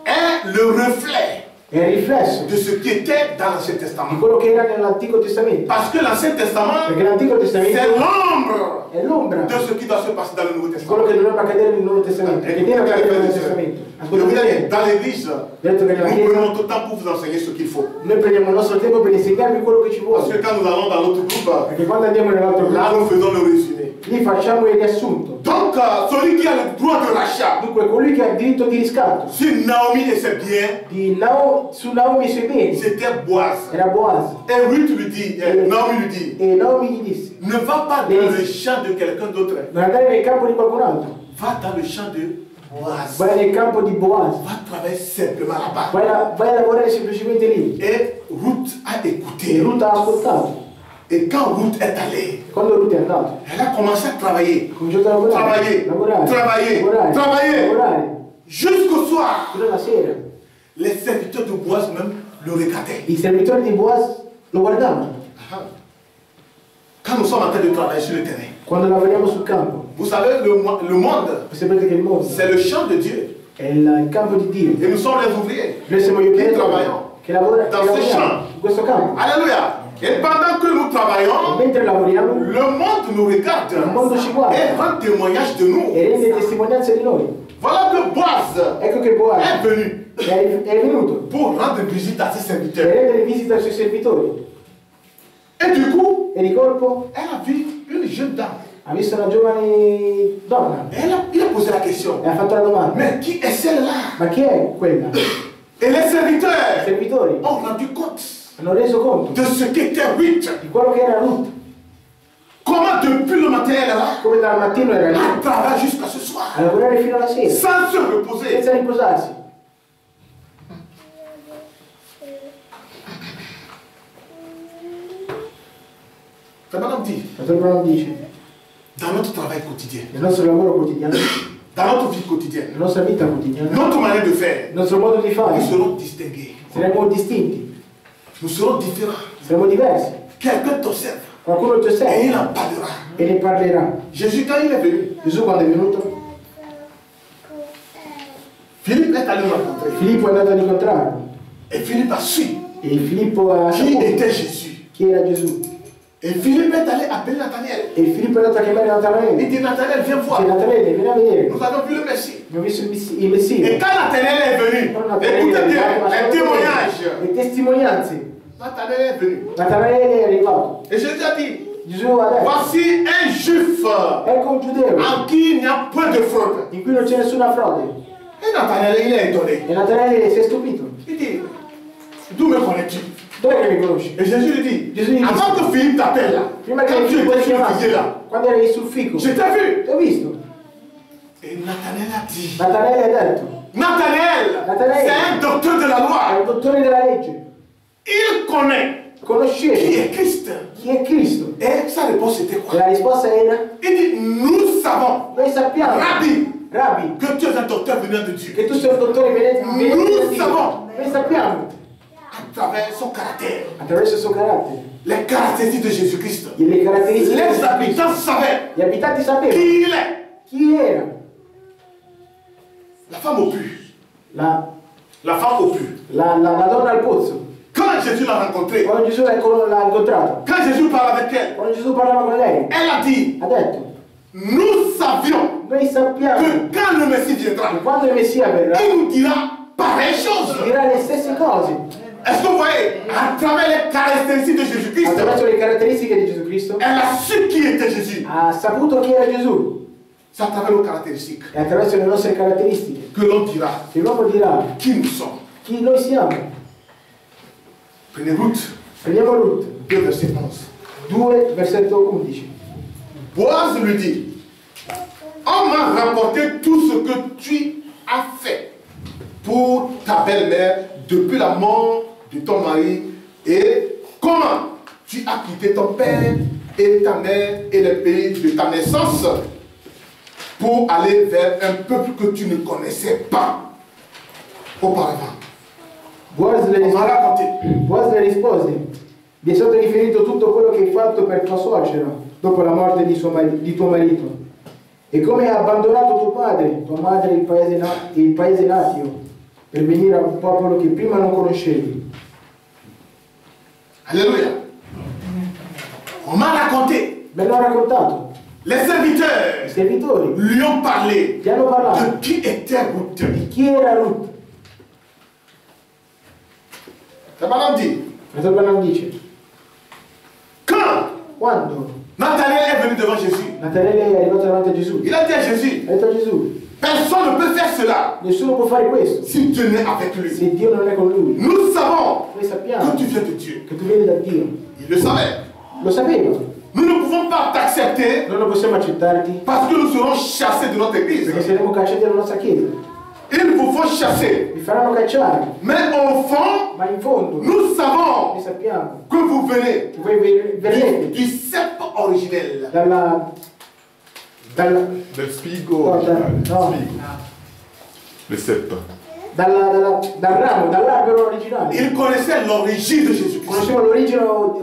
est le reflet è il riflesso de ce qui était dans l'Ancien di Testament. quello che era nell'Antico Testamento. Parce que l'Ancien Testament, Perché l'Antico c'est Testamento l'ombre è l'ombra de ce qui doit se passer dans le Nouveau di Testament. quello che dovrebbe accadere nel Nuovo Testamento. Perché deve accadere nel Nuovo Testamento. Je vous Ascoltate dis, bene. dans l'église, Detto che nous nella Chiesa prenons tout le temps pour vous enseigner ce qu'il faut. noi prendiamo il nostro tempo per insegnarvi quello che ci Parce que vuole. quand nous allons dans l'autre groupe, Perché quando andiamo nell'altro là gruppo, nous faisons le résumé. lì facciamo il riassunto. Donc, celui qui a le droit de l'achat, Dunque, colui che ha il diritto di riscatto si Naomi et ses biens, su Naomi e i suoi beni c'était Boaz. era Boaz. Et Ruth lui dit, Naomi lui dit, E Naomi gli disse: ne va pas dans le champ de quelqu'un d'autre, non andare nel campo di qualcun altro, va dans le champ de Boaz. vai nel campo di Boaz, Va travailler simplement là-bas. vai a lavorare semplicemente lì. Et Ruth a E écouté. Ruth ha ascoltato. Et quand Ruth est allée, Quando Ruth è andata, elle a commencé à travailler. ha cominciato a lavorare, Travailler. lavorare, Jusqu'au soir. fino alla sera. Les serviteurs de Boaz même le regardaient. I servitori di Boaz lo guardavano Quand nous sommes en train de travailler sur le terrain, quando lavoriamo sul campo. vous savez, le monde, Voi sapete che il mondo c'est le champ de Dieu. è il campo di Dio. Et nous sommes les ouvriers. Noi siamo gli operai Travagliamo. che lavoriamo Dans ce champ. in questo campo. Alléluia. Et pendant que nous E travaillons, mentre lavoriamo, le monde nous regarde il mondo ci guarda et rend témoignage de nous. e rende testimonianza di noi. Voilà que Boaz Ecco che Boaz est venu è venuto pour rendre visite à ses per serviteurs. rendere visita ai suoi servitori. Et du coup, E di colpo elle a vu une jeune dame. ha visto una giovane donna Il a posé la question. e ha fatto la domanda: Mais qui est celle-là? ma chi è quella? Et les I serviteurs servitori ont rendu compte hanno reso conto de ce qu'était Ruth. di quello che era Ruth, Comment depuis le matin elle est là, come dal mattino era lì elle travaille jusqu'à ce soir. a lavorare fino alla sera, sans se reposer. senza riposarsi. C'est madame dit, Fratello Branham dice, dans notre travail quotidien, nel nostro lavoro quotidiano, dans notre vie quotidienne, nella nostra vita quotidiana, notre manière de faire, il nostro modo di fare, nous serons distingués. saremo distinti, Nous serons différents. saremo diversi. Quelqu'un t'observe Qualcuno ti et il osserva en parlera. e ne parlerà. Jésus, quand il est venu, Gesù quando è venuto, Philippe est allé le rencontrer. Filippo è andato ad incontrarlo Et Philippe a su e Filippo ha qui saputo était Jésus. chi era Gesù. Et Philippe est allé appeler Nathanaël. E Filippo è andato a chiamare Il Natanaele. dit, Nathanaël, viens Dice, voir. Natanaele, vieni a vedere. Nous avons vu le Messie. Abbiamo visto il Et Messia. quand Nathanaël est venu, Quando Natanaele écoutez è bien, arrivato, les ascoltate témoignages. bene, le testimonianze. Nathanaël est venu. Natanaele è arrivato. Et Jésus a dit, Gesù ha detto, voici un juif ecco un giudeo en qui il n'y a point de fraude. in cui non c'è nessuna frode. Et Nathanaël, il est étonné. E Natanaele si è stupito. Il dit, d'où me connais-tu? Dov'è che mi conosci? Et Jésus lui dit, Jésus lui dit, avant que Philippe t'appelle là, Prima quand che tu Filippo étais ti sur le chiamasse, figuier là, quando eri sul fico, je t'ai vu. ti ho visto. Et Nathanaël a dit, Natanaele ha detto, Nathanaël, Nathanaël. c'est un docteur de la è loi. il dottore della legge. Il connaît qui Conosceva est Christ. chi è Cristo. Et sa réponse était E quoi? la risposta era, Il dit, nous savons, noi sappiamo, Rabbi, Rabbi, que tu es un docteur venant de Dieu. che tu sei un dottore venente da Dio. Sappiamo. Noi sappiamo, À travers son caractère, attraverso il suo carattere, les caractéristiques de Jésus-Christ. le caratteristiche Les di Cristo. habitants savaient Gli abitanti sapevano qui il est. chi era. La femme au puits. La La femme au puits. donna al pozzo. Quand Jésus l'a rencontrée, Quando Gesù l'ha incontrato, quand Jésus parle avec elle, quando Gesù parlava con lei, elle a dit, ha detto, nous savions noi sappiamo que quand le Messie viendra, che quando il Messia verrà, il nous dira pareille chose. dirà le stesse cose. Est-ce que vous voyez, à travers les caractéristiques de Jésus-Christ, Attraverso le caratteristiche di Gesù Cristo, elle a su qui était Jésus. ha saputo chi era Gesù. C'est à travers nos caractéristiques E attraverso le nostre caratteristiche, que l'on dira che l'uomo dirà qui nous sommes. chi noi siamo. Prenez Ruth, Prendiamo Ruth 2 verset 11. 2, versetto 11. Boaz lui dit, on m'a rapporté tout ce que tu as fait pour ta belle-mère depuis la mort de ton mari et comment tu as quitté ton père et ta mère et le pays de ta naissance pour aller vers un peuple que tu ne connaissais pas auparavant. Boaz le On m'a raconté. rispose, vi è stato riferito tutto quello che hai fatto per tua suocera dopo la morte di tuo marito e come hai abbandonato tuo padre, tua madre e il paese natio per venire a un popolo che prima non conoscevi. Alléluia. On m'a raconté. Me l'ho raccontato, Les i serviteurs servitori lui ont parlé ti hanno parlato de qui était Ruth. di chi era Ruth. C'est madame dit. Fratello Branham dice, Quand quando Nathanaël est venu devant Jésus, Natanaele è arrivato davanti a Gesù, il a dit à Jésus, ha detto a Gesù, personne ne peut faire cela nessuno può fare questo si Dieu n'est avec lui. se Dio non è con lui. Nous savons Noi sappiamo que tu viens de Dieu. che tu vieni da Dio. Il le savait. Lo sapeva. Nous ne pouvons pas t'accepter Non lo possiamo accettarti parce que nous serons chassés de notre église. perché saremo cacciati dalla nostra chiesa. Ils vous font chasser. Vi faranno cacciare, Mais au fond, ma in fondo nous savons noi sappiamo que vous venez che voi verrete du cep originel. dalla Del figo No, originale. no. Figo. Le cepe. dal ramo, dall'albero originale. Ils connaissaient l'origine de Jésus-Christ. Conoscevo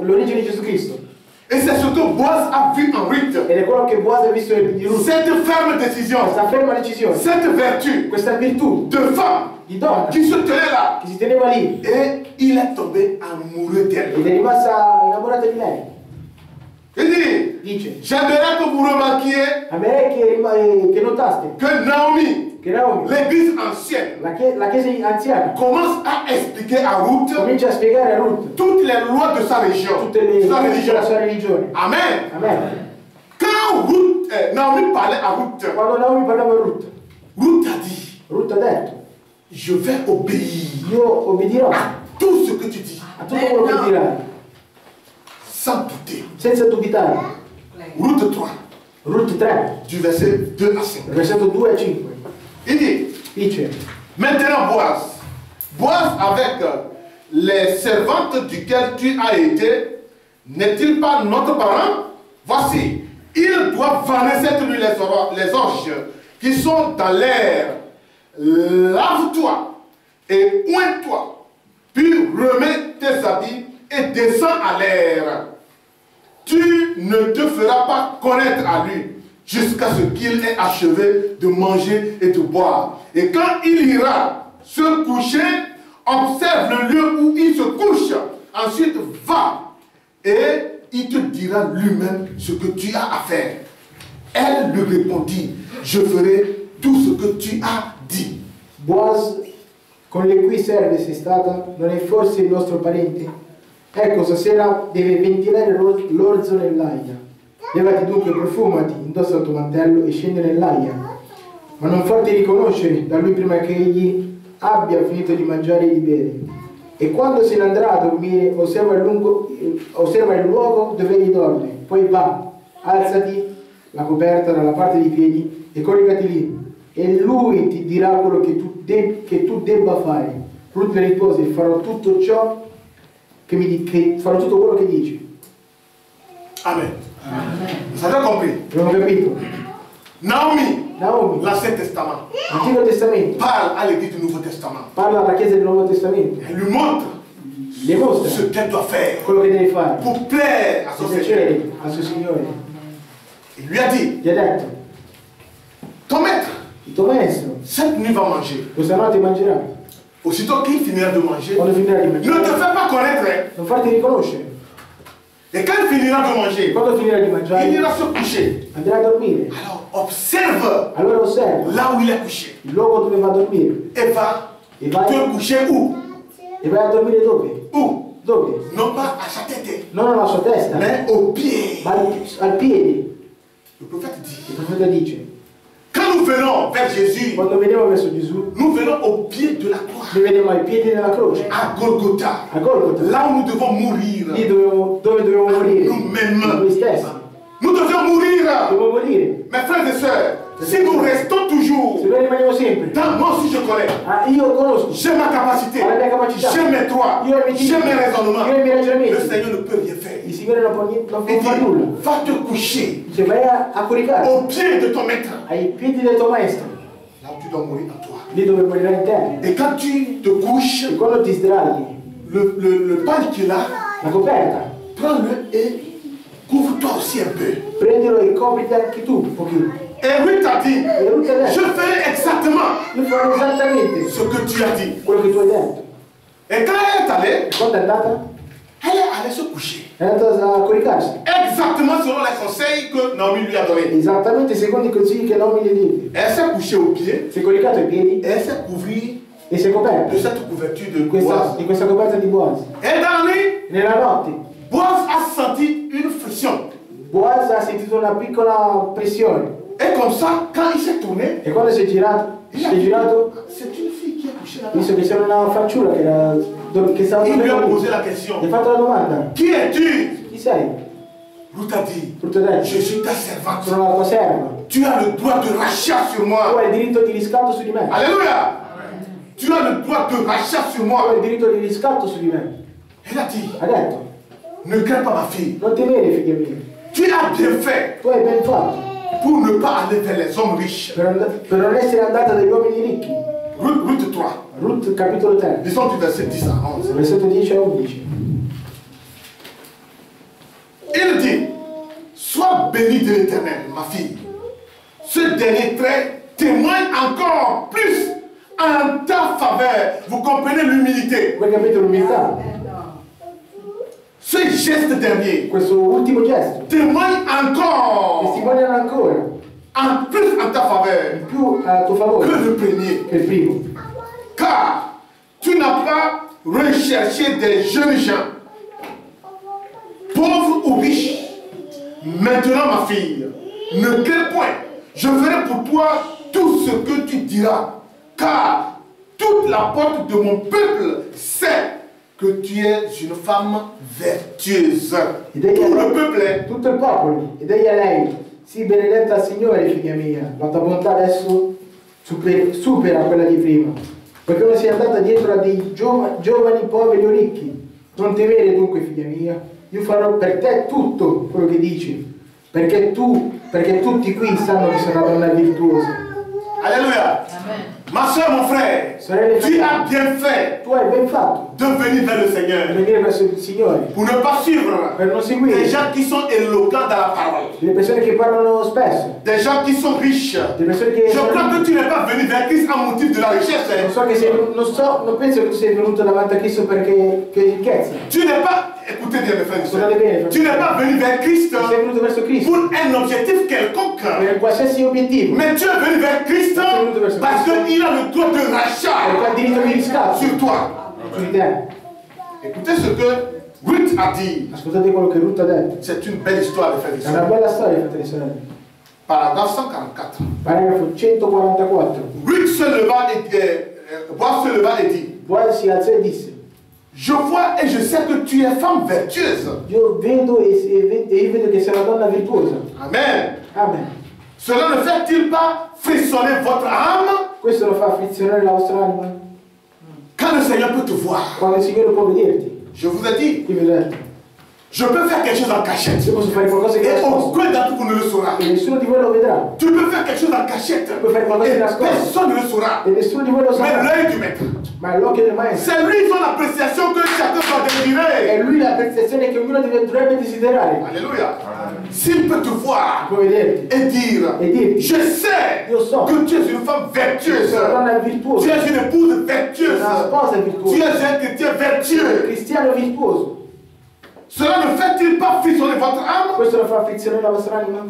l'origine di Gesù Cristo. Et c'est ce que Boaz a vu en Ruth. Ed è quello che Boaz ha visto di Ruth. Cette ferme décision, Questa ferma decisione, cette vertu questa virtù de femme di donna qui se tenait là. che si teneva lì Et il est tombé amoureux d'elle. ed è rimasta innamorata di lei. Il dit, Dice, j'aimerais que vous remarquiez a me che notaste que Naomi, che Naomi, l'église ancienne, la chiesa anziana, commence à expliquer à Ruth comincia a spiegare a Ruth toutes les lois de sa région. tutte le Sa leggi religion. della sua religione. Amen. Amen. Quand Naomi parlait à Ruth, Quando Naomi parlava a Ruth, Ruth a dit, Ruth ha detto, je vais obéir io obbederò à tout ce que tu dis, a tutto quello che dirai, sans douter. senza dubitare. Ruth 3. Ruth 3, du verset 2 à 5. versetto 2 a 5. Il dit, Dice, maintenant Boaz avec les servantes duquel tu as été, n'est-il pas notre parent? Voici, il doit vanner cette nuit les orges qui sont dans l'air. Lave-toi et oins-toi, puis remets tes habits et descends à l'air. Tu ne te feras pas connaître à lui jusqu'à ce qu'il ait achevé de manger et de boire. Et quand il ira se coucher, observe le lieu où il se couche. Ensuite, va et il te dira lui-même ce que tu as à faire. Elle lui répondit, je ferai tout ce que tu as dit. Boaz, con le cui serve sei stata, non è forse il nostro parente? Ecco, stasera deve ventilare l'orzo nell'aia. Levati dunque, profumati, indossa il tuo mantello e scendi nell'aia. Ma non farti riconoscere da lui prima che egli abbia finito di mangiare e di bere. E quando se ne andrà a dormire, osserva il luogo dove egli dorme. Poi va, alzati la coperta dalla parte dei piedi e coricati lì. E lui ti dirà quello che tu debba fare. Ruth le rispose, farò tutto ciò farò tutto quello che dici. Amen. Vous avez compris? Abbiamo capito? Naomi, l'Antico Testament, Testamento parle à l'Église du Nouveau Testament. parla alla Chiesa del Nuovo Testamento, Elle lui montre le mostra ce qu'elle doit faire quello che deve fare pour plaire à son per Seigneur. piacere al suo Signore. Il lui a dit, Gli ha detto, ton maître, il tuo maestro cette nuit va manger. questa notte mangerà. Aussitôt qu'il finira de manger, Quando finirà di ne te mangiare, fais pas connaître. non farti riconoscere. Et quand il finira de manger, Quando finirà di il mangiare, ira se coucher. andrà a dormire. Alors observe Allora osserva là où il est couché. il luogo dove va a dormire. Et va E vai te coucher où? e vai a dormire dove? Où? Dove? Non pas à sa tête, Non alla sua testa, mais au pied. ma al piede. Le prophète dit, Il profeta dice, quand nous venons vers Jésus, quando veniamo verso Gesù, nous venons au pied de la croix, noi veniamo ai piedi della croce, à Golgotha, a Golgota, là où nous devons mourir. lì dove dobbiamo morire, Nous-mêmes. noi stessi, Nous devions mourir. dobbiamo morire. Mes frères et sœurs, si nous restons Se toujours, noi rimaniamo sempre, moi aussi je connais, io conosco, j'ai ma capacité, ho la mia capacità, j'ai mes droits, io ho i miei j'ai mes raisonnements. io ho i miei Le ragionamenti, Seigneur ne peut rien faire. il Signore non può Il fare nulla. dit, va te coucher Dice, vai a coricare au pied de ton maître, ai piedi del tuo maestro, là où tu dois mourir en toi. lì dove morirai in te. Et quand tu te couches, E quando ti sdraghi, le pan qui est là, la coperta, prends-le et couvre-toi aussi un peu. prendilo e copriti anche tu un pochino. Et Ruth a dit, E lui ti ha je detto, ferai exactement io farò esattamente ce que tu as dit. quello che tu hai detto. Et quand elle est allée, E quando è andata? elle est allée se coucher. È andata a coricarsi. Exactement selon les conseils que Naomi lui a donnés. Esattamente secondo i consigli che Naomi gli diede. Elle s'est couchée au pied Si è coricato i piedi et elle s'est couvrie e si è coperto de cette couverture de di questa coperta di Boaz. Et dans la nuit, Nella notte, Boaz a senti une friction. Boaz ha sentito una piccola pressione Et comme ça, quand il s'est tourné, e quando si è girato, c'est une fille qui est couchée là-bas. visto che c'era una fanciulla che stava Il lui a dormendo, posé la gli question. ha fatto la domanda: Qui es-tu? chi sei? Ruth a dit, Ruth ha detto: je suis ta servante. sono la tua serva, Tu as le droit de rachat sur tu moi. hai il diritto di riscatto su di me, Alléluia. Tu as le droit de rachat sur tu moi. hai il diritto di riscatto su di me. Elle a dit, Ha detto: ne crains pas ma fille. non temere, figlia mia, Tu as bien fait tu hai ben fatto pour ne pas aller vers les hommes riches. per non essere andata dagli uomini ricchi. Ruth 3. Ruth capitolo 3, Lisons du verset 10 à 11. versetto 10 a 11. Il dit, sois bénie de l'Éternel, ma fille. Ce dernier trait témoigne encore plus en ta faveur. Vous comprenez l'humilité. Voi capite l'umiltà? Ce geste dernier Questo ultimo gesto témoigne encore testimoniano ancora en plus en ta faveur di più a tuo que favore le premier. che il primo. Car tu n'as pas recherché des jeunes gens, pauvres ou riches. Maintenant, ma fille, ne crains point. Je ferai pour toi tout ce que tu diras. Car toute la porte de mon peuple sait que tu es une femme vertueuse. Tout le peuple est. Tutto il popolo ed egli a lei Sii benedetta al Signore, figlia mia, la tua bontà adesso supera quella di prima, perché non sei andata dietro a dei giovani poveri o ricchi. Non temere dunque, figlia mia, io farò per te tutto quello che dici, perché tutti qui sanno che sei una donna virtuosa. Alléluia. Amen. Ma soeur, mon frère, tu as bien fait Tu hai ben fatto de venir vers le Seigneur di venire verso il Signore, pour ne pas suivre per non seguire des gens qui sont éloquents dans la parole, le persone che parlano spesso, des gens qui sont riches. le persone che Je crois que tu n'es pas venu vers Christ en motif de la richesse. non penso che tu sei venuto davanti a Cristo perché ricchezza. Tu n'es pas, écoutez bien mes frères et Guardate bene, sœurs, tu n'es pas venu vers Christ sei venuto verso Cristo pour un objectif quelconque, per qualsiasi obiettivo, mais tu es venu vers Christ parce qu'il a le droit de perché rachat ha diritto di riscatto sur toi. su di te. Écoutez ce que Ruth a dit. Ascoltate quello che Ruth ha detto. C'est une belle histoire, mes frères et È una sœurs. bella storia, fratelli e sorelle. Paragraphe 144. Paragrafo 144. Ruth se leva et Boaz se leva et dit: Boaz si alzò e disse: je vois et je sais que tu es femme vertueuse. io vedo e io vedo che sei una donna virtuosa. Amen. Amen. Cela ne fait-il pas frissonner votre âme Questo lo fa affezionare la vostra anima? quand le Seigneur peut te voir? Quando il Signore può vederti. Je vous ai dit, Qui mi ho detto? je peux faire quelque chose en cachette. Io posso fare qualcosa che Et nascosto aucun d'entre vous ne le saura. e nessuno di voi lo vedrà. Tu peux faire quelque chose en cachette. Puoi fare qualcosa Et di nascosto personne ne le saura. e nessuno di voi lo Mais saprà. l'œil du maître, Ma è l'occhio del maestro. c'est lui son appréciation que chacun doit désirer. È lui la percezione che ognuno dovrebbe desiderare. Alléluia. S'il peut te voir Può vederti et dire, e dirti: je sais io so que tu es une femme vertueuse, sei una donna tu virtuosa, es une épouse vertueuse, una sposa tu virtuosa, es un chrétien un vertueux. cristiano virtuoso. Cela ne fait-il pas frissonner votre âme? Questo lo fa affezionare la vostra anima?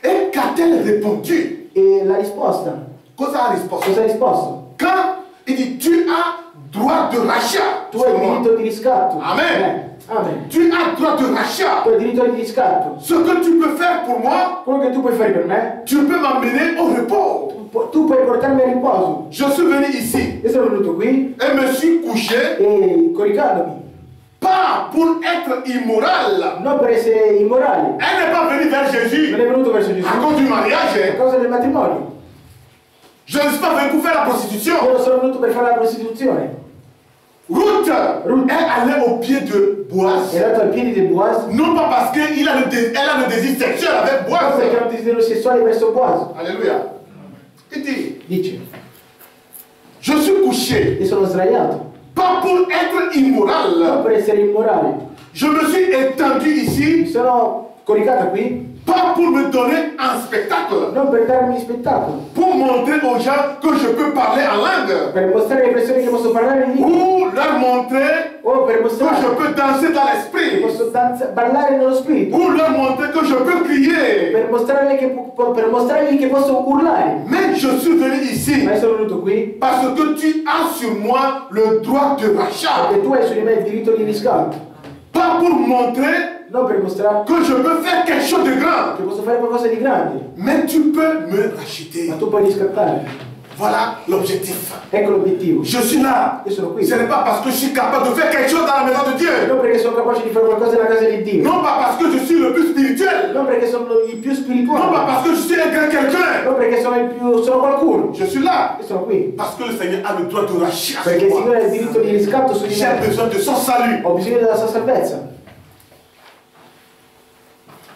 Et qu'a-t-elle répondu? E la risposta? Cosa ha risposto? Cosa ha risposto? Quand il dit, tu as droit de rachat Tu hai sur il moi. diritto di riscatto. Amen. Amen. Tu as droit de rachat. Tu hai il diritto di riscatto. Ce que tu peux faire pour moi, Quello che tu puoi fare per me, tu peux m'amener au repos. tu puoi portarmi a riposo. Je suis venu ici Io sono venuto qui et me suis couché, e coricandomi, pas pour être immoral. non per essere immorale. Elle n'est pas venue vers Jésus Non è venuto verso Gesù à cause du mariage. a causa del matrimonio. Je ne suis pas venu pour faire la prostitution. Io non sono venuto per fare la prostituzione. Ruth est allée au pied de Boaz. È andato ai piedi di Boaz, Non pas parce qu'elle a le désir sexuel avec non perché ha Boaz. un desiderio sessuale verso Boaz. Alléluia. Il dit, Dice: je suis couché, io sono sdraiato, pas pour être non immoral. per essere immorale. Je me suis étendu Mi ici, sono coricata qui, pas pour me donner un spectacle, non per darmi spettacolo, pour montrer aux gens que je peux parler en langue, per mostrare alle persone che posso parlare in lingua, ou leur montrer o per que mostrare je peux danser dans che l'esprit, posso ballare nello spirito, ou leur montrer que je peux crier. per mostrargli che posso urlare. Mais je suis venu ici Ma io sono venuto qui parce que tu as sur moi le droit de rachat, perché tu hai su di me il diritto di riscatto, pas pour montrer non per mostrare que je peux faire quelque chose de grand, che posso fare qualcosa di grande, mais tu peux me racheter. ma tu puoi riscattare. Voilà l'objectif. Ecco l'obiettivo. Je suis là. Io sono qui. Ce n'est pas parce que je suis capable de faire quelque chose dans la maison de Dieu. Non perché sono capace di fare qualcosa nella casa di Dio. Non pas parce que je suis le plus spirituel. Non perché sono il più Non pas spirituale. parce que je suis un grand quelqu'un. Non perché sono qualcuno. Je suis là Io sono qui. parce que le Seigneur a le droit de rachat. Perché il Signore ha il diritto di riscatto su di J'ai me. besoin de son salut. Ho bisogno della sua salvezza.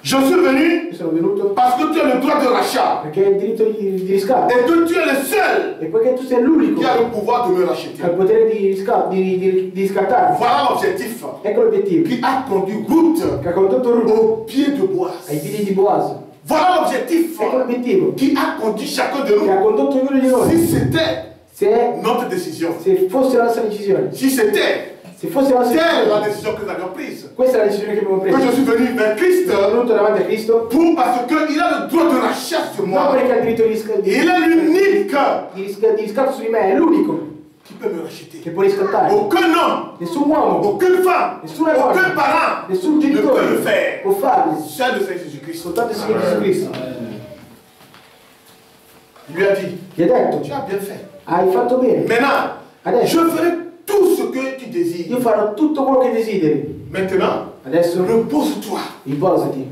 Je suis venu Io sono venuto parce que tu as le droit de rachat. perché hai il diritto di riscatto. Et que tu es le seul E poiché tu sei l'unico qui che a le pouvoir de me ha racheter. il potere di riscattare. Voilà l'objectif Ecco l'obiettivo. qui a conduit Ruth Che ha condotto Ruth au pied de Boaz. ai piedi di Boaz. Voilà l'objectif Ecco l'obiettivo qui a conduit chacun de che ha nous. condotto ognuno di noi. Si c'était Se notre décision, fosse la nostra decisione, si c'était se fosse la nostra telle la decisione, décision que nous avions prise, questa è la decisione che abbiamo que preso. je suis venu vers Christ Sono venuto davanti a Cristo parce qu'il a le droit de rachat sur non moi. perché ha il diritto Il est l'unique di riscatto su di me, è l'unico qui peut me racheter. che può riscattare. Aucun homme, Nessun uomo, aucune femme, nessuna aucun donna, parent nessun ne peut le genitore faire. può farlo. Seul le Seigneur Jésus-Christ. Soltanto il Signore Gesù Cristo. Il lui a dit, Gli ha detto: tu as bien fait. hai fatto bene. Maintenant, je Adesso ferai tout ce que tu désires. io farò tutto quello che desideri. Maintenant, Adesso repose-toi. riposati.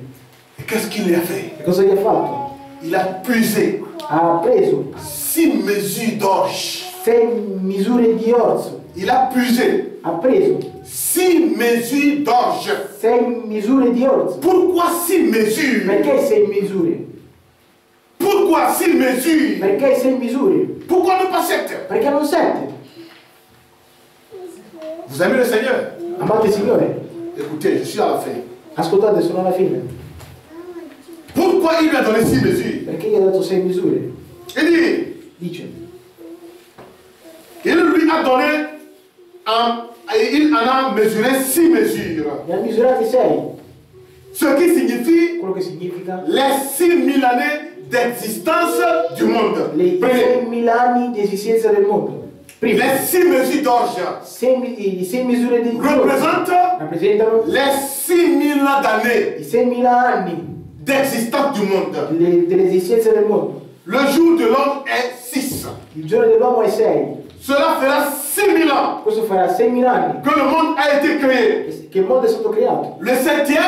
Et Qu'est-ce qu'il a fait? E cosa gli ha fatto? Il a puisé Ha preso 6 mesures d'orge. 6 misure di orzo. Il a puisé Ha preso 6 mesures d'orge. 6 misure di orzo. Pourquoi 6 mesures? Perché 6 misure? Pourquoi 6 mesures? Perché 6 misure? Pourquoi ne pas 7? Perché non 7? Vous aimez le Seigneur? Amate il Signore? Écoutez, je suis à la fin. Ascoltate, sono alla fine. Pourquoi il lui a donné 6 mesures? Perché gli ha dato 6 misure? Il dit, Dice, il lui a donné, il en a mesuré 6 mesures. ne ha misurati 6. Ce qui signifie Quello che significa les 6000 années d'existence du monde. le Prenez 6.000 anni di esistenza del mondo. Prima, les 6 mesures d'orge i 6 misure di orzo représentent rappresentano les 6000 années i 6.000 anni d'existence du monde. dell'esistenza del mondo. Le jour de l'homme est 6. Il giorno dell'uomo è 6. Cela fera 6000 ans Questo farà 6.000 anni que le monde a été créé. che il mondo è stato creato. Le 7e,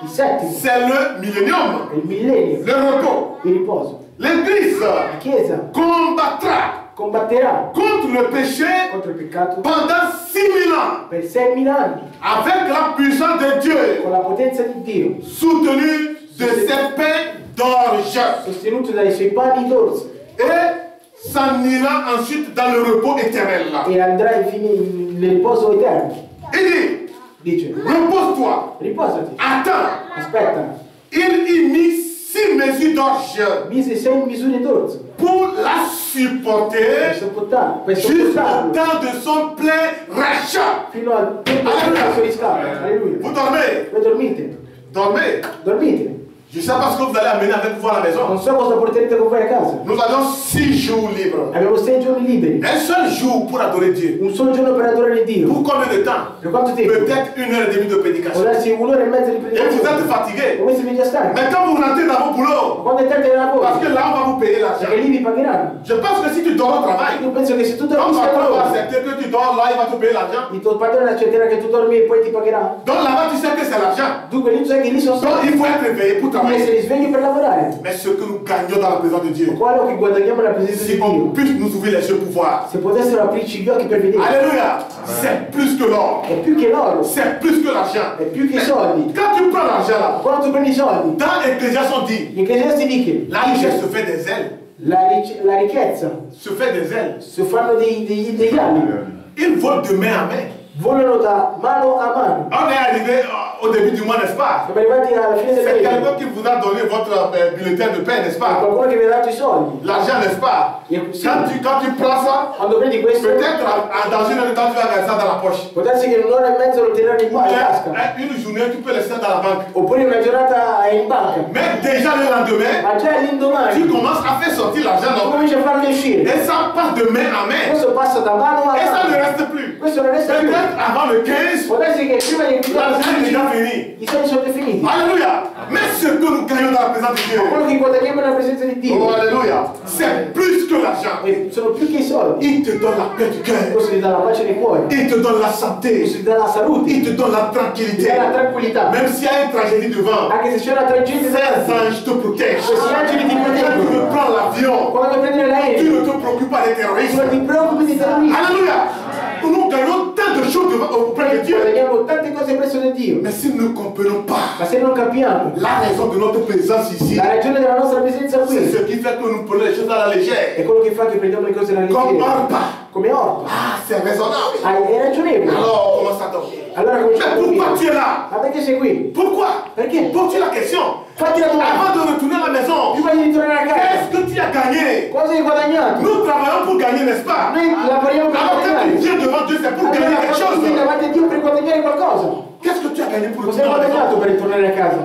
Il settimo c'est le millénium, è il millennio, le repos. il riposo. L'Église La Chiesa combattra combatterà contre le péché contro il peccato pendant 6000 ans per 6.000 anni avec la puissance de Dieu, con la potenza di Dio, soutenu de ses pains d'orge, sostenuto dai suoi panni d'orzo, et s'en ira ensuite dans le repos éternel. e andrà infine nel riposo eterno. Il dit, Dice, repose-toi, riposati, attends. aspetta, Il y mit 6 mesures d'orge mise 6 misure d'orzo pour la per supporter sopportarlo, per jusqu'au sopportarlo temps de son plein rachat. fino al tempo del suo riscatto. Alleluia. Vous dormez, Voi dormite, dormite. Je ne sais pas ce que vous allez amener avec vous à la maison. Non so cosa porterete con voi a casa. Nous avons 6 jours libres. Abbiamo 6 giorni liberi, Un seul jour pour adorer Dieu. un solo giorno per adorare Dio. Pour combien de temps? Per quanto tempo? Peut-être 1h30 de Può prédication. darsi un'ora e mezza di Et vous predicazione. êtes fatigué. Come siete già stanchi? Mais quand vous rentrez dans vos boulots, Quando è tempo di lavoro, parce que là on va vous payer l'argent. perché lì vi pagheranno. Je pense que si tu dors au travail, Io penso che se tu ton dormi al patron va lavoro, accepter que tu dors là, il va te payer l'argent. il tuo padrone accetterà che tu dormi e poi ti pagherà. Donc là-bas, tu sais que c'est l'argent. Dunque lì tu sai che lì sono Donc soldi. il faut être réveillé pour Devi travailler. essere svegli per lavorare. Mais ce que nous gagnons dans la présence de Dieu, Quello che guadagniamo nella presenza si di on Dio, puisse nous ouvrir les yeux pour voir. se potessero aprirci gli occhi per vedere, Alléluia. C'est plus que l'or. è più che l'oro, C'est plus que l'argent. è più che i soldi. Quand tu prends l'argent là, Quando tu prendi i soldi, dans Ecclésiaste on dit, gli ecclesiasti dicono, la richesse se fait des ailes. la ricchezza Se fait des ailes. si fanno degli ali, Ils volent de main à main. volano da mano a mano. On est arrivé au début du mois, n'est-ce pas? Siamo arrivati alla fine del C'est mese. quelqu'un qui vous a donné votre bulletin de paie, n'est-ce pas? Qualcuno che vi ha dato i soldi. L'argent, n'est-ce pas? E sì, Quand tu prends ça, quando prendi questo, peut-être dans une heure de temps, tu vas garder ça dans la poche. può darsi che in un'ora e mezza lo tireranno in tasca. Une journée, tu peux laisser ça dans la banque. Oppure una giornata è in banca. Mais déjà le lendemain, Ma già tu l'indomani commences à faire sortir l'argent, non? comincia a farli uscire. Et ça passe de main à main. Questo passa da mano a Et ça ne mano. reste plus. Questo non resta più. Peut-être avant le 15, Può darsi che prima di l'argent est déjà fini. i soldi sono finiti. Alléluia. Mais ce que nous gagnons dans la présence de Dieu, Quello che guadagniamo nella presenza di oh Dio alléluia, c'est plus que l'argent. sono più che i soldi. Il te donne la paix du cœur. Questo ti dà la pace nei cuori. Il te donne la santé. Questo ti dà la salute. Il te donne la Ti tranquillité. dà la tranquillità. Même s'il y a une tragédie devant, Anche se c'è una tragedia ces davanti, anges te protègent. questi angeli ti Quand tu proteggono. veux prendre l'avion, Quando prendi tu l'aereo, ne te préoccupes pas des terroristes. non ti preoccupi di terroristi. Alléluia. Nous gagnons tant de choses auprès de Dieu. Guadagniamo tante cose presso da Dio. Mais si nous ne comprenons pas Ma se non capiamo la raison de notre présence ici, la ragione della nostra presenza c'est qui, ce qui fait que nous prenons les choses à la légère. è quello che fa che prendiamo le cose alla Comme leggera. Orpa. Come Orpa. Ah, c'est raisonnable. È ragionevole. Alors, on commence à dormir. Allora Mais cominciamo a pourquoi dormire. tu es là? Ma perché sei qui? Pourquoi? Perché? Pose-tu la question. Fatti la domanda. Avant de retourner à la maison, Prima di ritornare a casa, qu'est-ce que tu as gagné? cosa hai guadagnato? Nous travaillons pour gagner, n'est-ce pas? Noi lavoriamo per Alors, quand tu guadagnare. viens devant Dieu, c'est pour Allora, gagner quelque quando chose. sei davanti a Dio per guadagnare qualcosa. Qu'est-ce que tu as gagné pour Cosa hai retourner à la guadagnato maison? per ritornare a casa?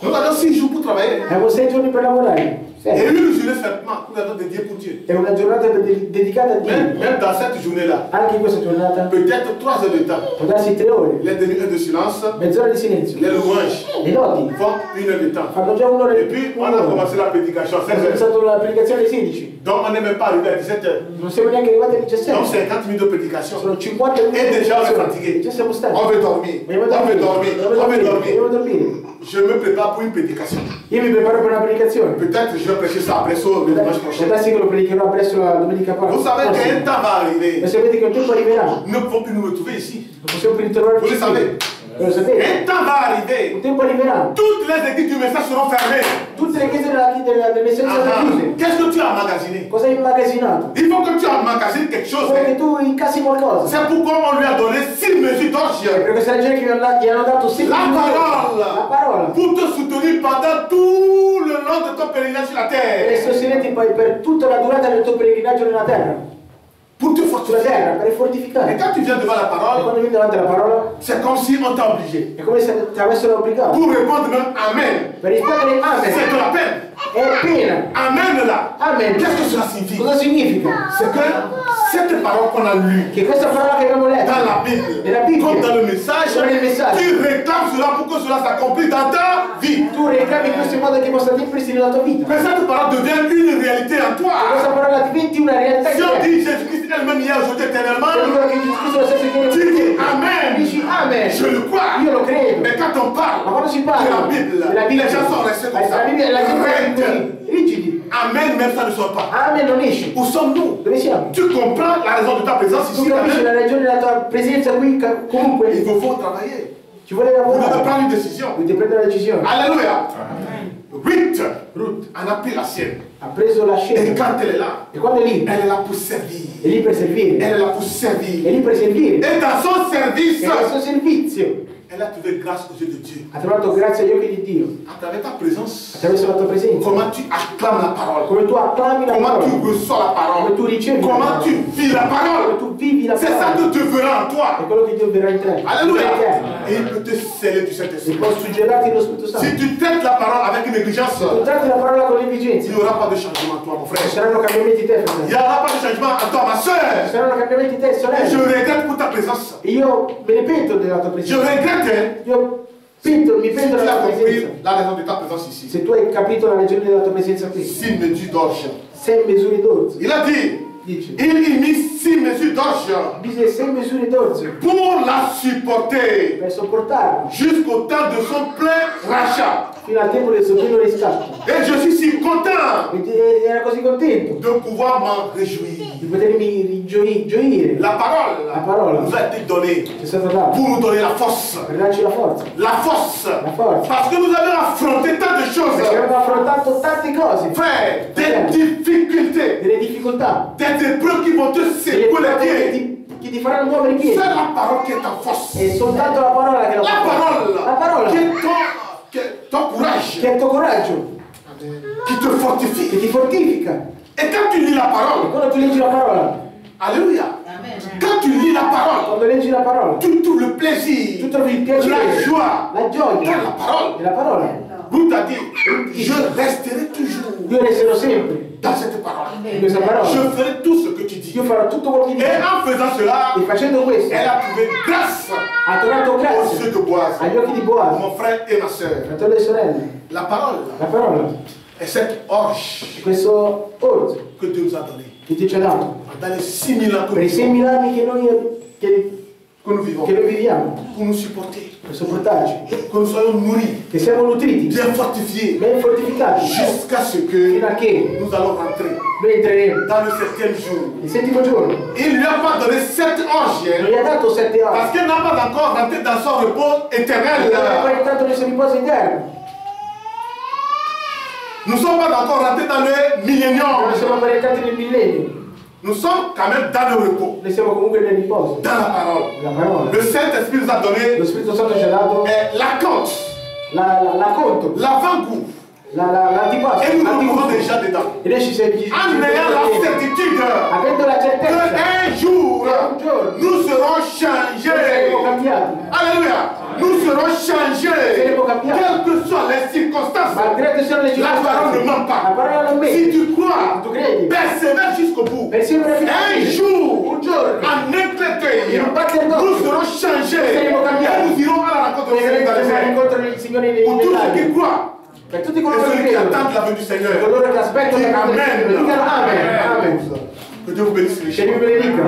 Nous avons 6 jours pour travailler. Abbiamo 6 giorni per lavorare. Et 6. une journée seulement, nous allons dédier pour Dieu. È una giornata dedicata a Dio. Même dans cette journée-là, Anche in questa giornata peut-être 3 heures de temps, può darsi 3 ore, les demi-heures de silence, mezz'ora di silenzio. les louanges Le lodi font 1 heure de temps. fanno già un'ora Et e puis, on a commencé la prédication à Ho 16 heures. pensato alla predicazione alle 16. Donc on n'est même pas arrivé à 17h. Non siamo neanche arrivati alle 17. Donc 50 minutes de prédication. Sono 50 minuti. Et déjà on est fatigué. Già siamo stanchi. On veut dormir. On veut dormir. On veut dormir. Dobbiamo dormire. Je me prépare pour une prédication. Io mi preparo per una predicazione. Peut-être je vais prêcher ça après ça le dimanche Può prochain. darsi che lo predicherò presso la domenica Vous savez prossima. qu'un temps va arriver. Ma sapete che un tempo arriverà. Nous ne pouvons plus nous retrouver ici. Non possiamo più ritornare Voi lo sapete? Lo sapete? Un temps va arriver. Un tempo arriverà. Toutes les églises du message seront fermées. Tutte le chiese del messaggio saranno chiuse. Qu'est-ce que tu as emmagasiné? Cosa hai immagazinato? Il faut que tu emmagasines quelque chose. Vuoi che tu incassi qualcosa. C'est pourquoi on lui a donné 6 mesures È d'orge. per questa ragione che gli hanno dato La la parola. Pour te soutenir pendant tout le long de ton pèlerinage sur la E terre. sostenerti poi per tutta la durata del tuo pellegrinaggio nella terra. Pour te Sulla fortifier. terra, per Et fortificare. quand tu viens devant la E parole, quando vieni davanti alla parola, c'est comme si on t'a obligé. è come se ti avessero obbligato. Pour répondre même Amen. Per rispondere C'est de amen. la peine. È pena. Amen là. Amen. Qu'est-ce que cela signifie? Cosa significa? C'est que cette parole qu'on a lue Che questa parola che abbiamo letto dans la Bible, nella Bibbia, comme dans le message, come nel messaggio, tu réclames cela pour que cela s'accomplisse dans ta vie. tu reclami in questo modo che possa adempiersi nella tua vita. Que cette parole devienne une réalité en Che toi. questa parola diventi una realtà Si in on te. dit Jésus-Christ elle-même hier, aujourd'hui, Se éternellement, dicono che Gesù Cristo è lo stesso ieri, tu dis Amen. dici amen. Je le crois. Io lo credo. Mais quand on Ma parle quando si de parla la Bible, della Bibbia, les gens sont restés comme ça. la Bibbia, la gente è Arrête. così, rigidi. Amen, même ça ne sort pas. Amen non esce. Où sommes-nous? Dove siamo? Tu comprends la raison de ta présence Tu ici, capisci la Amen? ragione della tua presenza qui? Il Comunque, vous faut travailler. ci vuole Vous devez lavorare. prendre une décision. Dovete prendere la decisione. Alléluia. Ruth en a pris la sienne. Ha preso la Et scelta. quand elle est là, E quando è lì, elle est là pour servir. è lì per servire. Elle est là pour È servir. lì per servire. Et dans son service, E nel suo servizio elle a trouvé grâce aux yeux de Dieu. ha trovato grazia agli occhi di Dio. À travers ta présence, Attraverso la tua presenza. comment tu acclames la parole, Come tu acclami la comment parola. tu reçois la Come parole, tu ricevi la comment parola. tu vis la Come parole. tu vivi la C'est ça parola. que Dieu verra en È toi. quello che Dio verrà in te. Alléluia. Et il peut te sceller du E Saint-Esprit. può suggellarti lo Spirito Santo. Si tu traites la parole avec négligence, Tu tratti la parola con il negligenza. n'y aura pas de changement en toi, mon Ci frère. saranno cambiamenti in te, Il fratello. n'y aura pas de changement en toi, ma Ci soeur. saranno cambiamenti in te, Et je sorella. regrette pour ta présence. E io me ne pento della tua Je presenza. regrette, hein. Io mi pento Tu della as tua compris presenza. la raison de ta présence ici. Se tu hai capito la ragione della tua presenza qui. 6 mesures d'orge. 6 misure d'orzo. Il a dit, Dice. il mit 6 mesures d'orge Dice 6 misure d'orzo. pour la supporter Per sopportarlo. jusqu'au temps de son plein rachat. Fino al tempo del suo pieno riscatto. Et je suis si content E era così contento de pouvoir m'en réjouir. di potermi gioire. La parole nous a été donnée Ci è stato dato. pour nous donner la force. Per darci la forza. La force. La forza. Parce que nous avons affronté tant de Perché choses. abbiamo affrontato tante cose. Frère, des difficultés, Delle difficoltà. des épreuves qui vont te Delle secouer les prove pieds. che ti faranno muovere i C'est piedi. la parole qui est ta force. È soltanto la parola che La parole, La parola qui est ton courage, che è il tuo coraggio, qui te fortifie. che ti fortifica. Et quand tu lis la E parole, quando tu leggi la parola, alléluia, Amen. quand tu lis la parole, quando leggi la parola, tu trouves le plaisir, tu trovi il la piacere, joie la dans gioia la parole. della parola. Ruth a dit, je resterai toujours Io resterò sempre dans cette parole. in questa parola. Je ferai tout ce que tu dis. Io farò tutto quello che Et dici. en faisant cela, E facendo questo, elle a trouvé grâce ha trovato aux grazia yeux de Boaz, agli occhi di Boaz, mon frère et ma soeur. fratello e sorelle. La parole La parola est cette orge è questo orzo que Dieu nous a donnée. che Dio ci ha dato. Dans les 6000 ans Per i 6.000 anni que nous vivons, che noi viviamo, pour nous supporter, per sopportarci, que nous soyons nourris, che siamo nutriti, bien fortifiés, ben fortificati, jusqu'à ce que fino a che nous allons rentrer noi entreremo dans le 7e jour. il settimo giorno. Il ne lui a pas donné 7 Non orges gli ha dato 7 ore, parce qu'il n'a pas encore rentré dans son repos éternel. non è ancora entrato nel suo riposo interno. Nous ne sommes pas encore rentrés dans le millénium. Non siamo ancora entrati nel millennio, Nous sommes quand même dans le repos, noi siamo comunque nel riposo. dans la parole. La parola, Le Saint-Esprit nous a donné lo Spirito Santo ci ha dato la compte, la conto, l'avant-goût. l'antipasto, Et nous nous trouvons l'antipasto. déjà dedans. E noi ci En ayant la certitude avendo la certezza qu'un jour, un giorno nous serons noi saremo changés. cambiati, Alléluia. Nous serons changés. Saremo cambiati. Quelles que soient les circonstances. malgrado siano le La parole ne ment la pas. parola non Si mente. tu crois, Tu credi, persévère jusqu'au bout. persevera fino alla Un fine. jour, Un giorno, en un clin d'œil, in un batter d'occhio, nous serons changés. Saremo cambiati. Et nous irons à la rencontre du Seigneur dans les airs. incontrano il Signore nei Pour tous ceux nell'aria. qui croient, Per tutti Et coloro che celui qui credono, attend la venue du Seigneur. coloro che aspettano la Amen. venita del Signore, dicano amen, amen. Que Dieu vous bénisse. Che Dio vi benedica.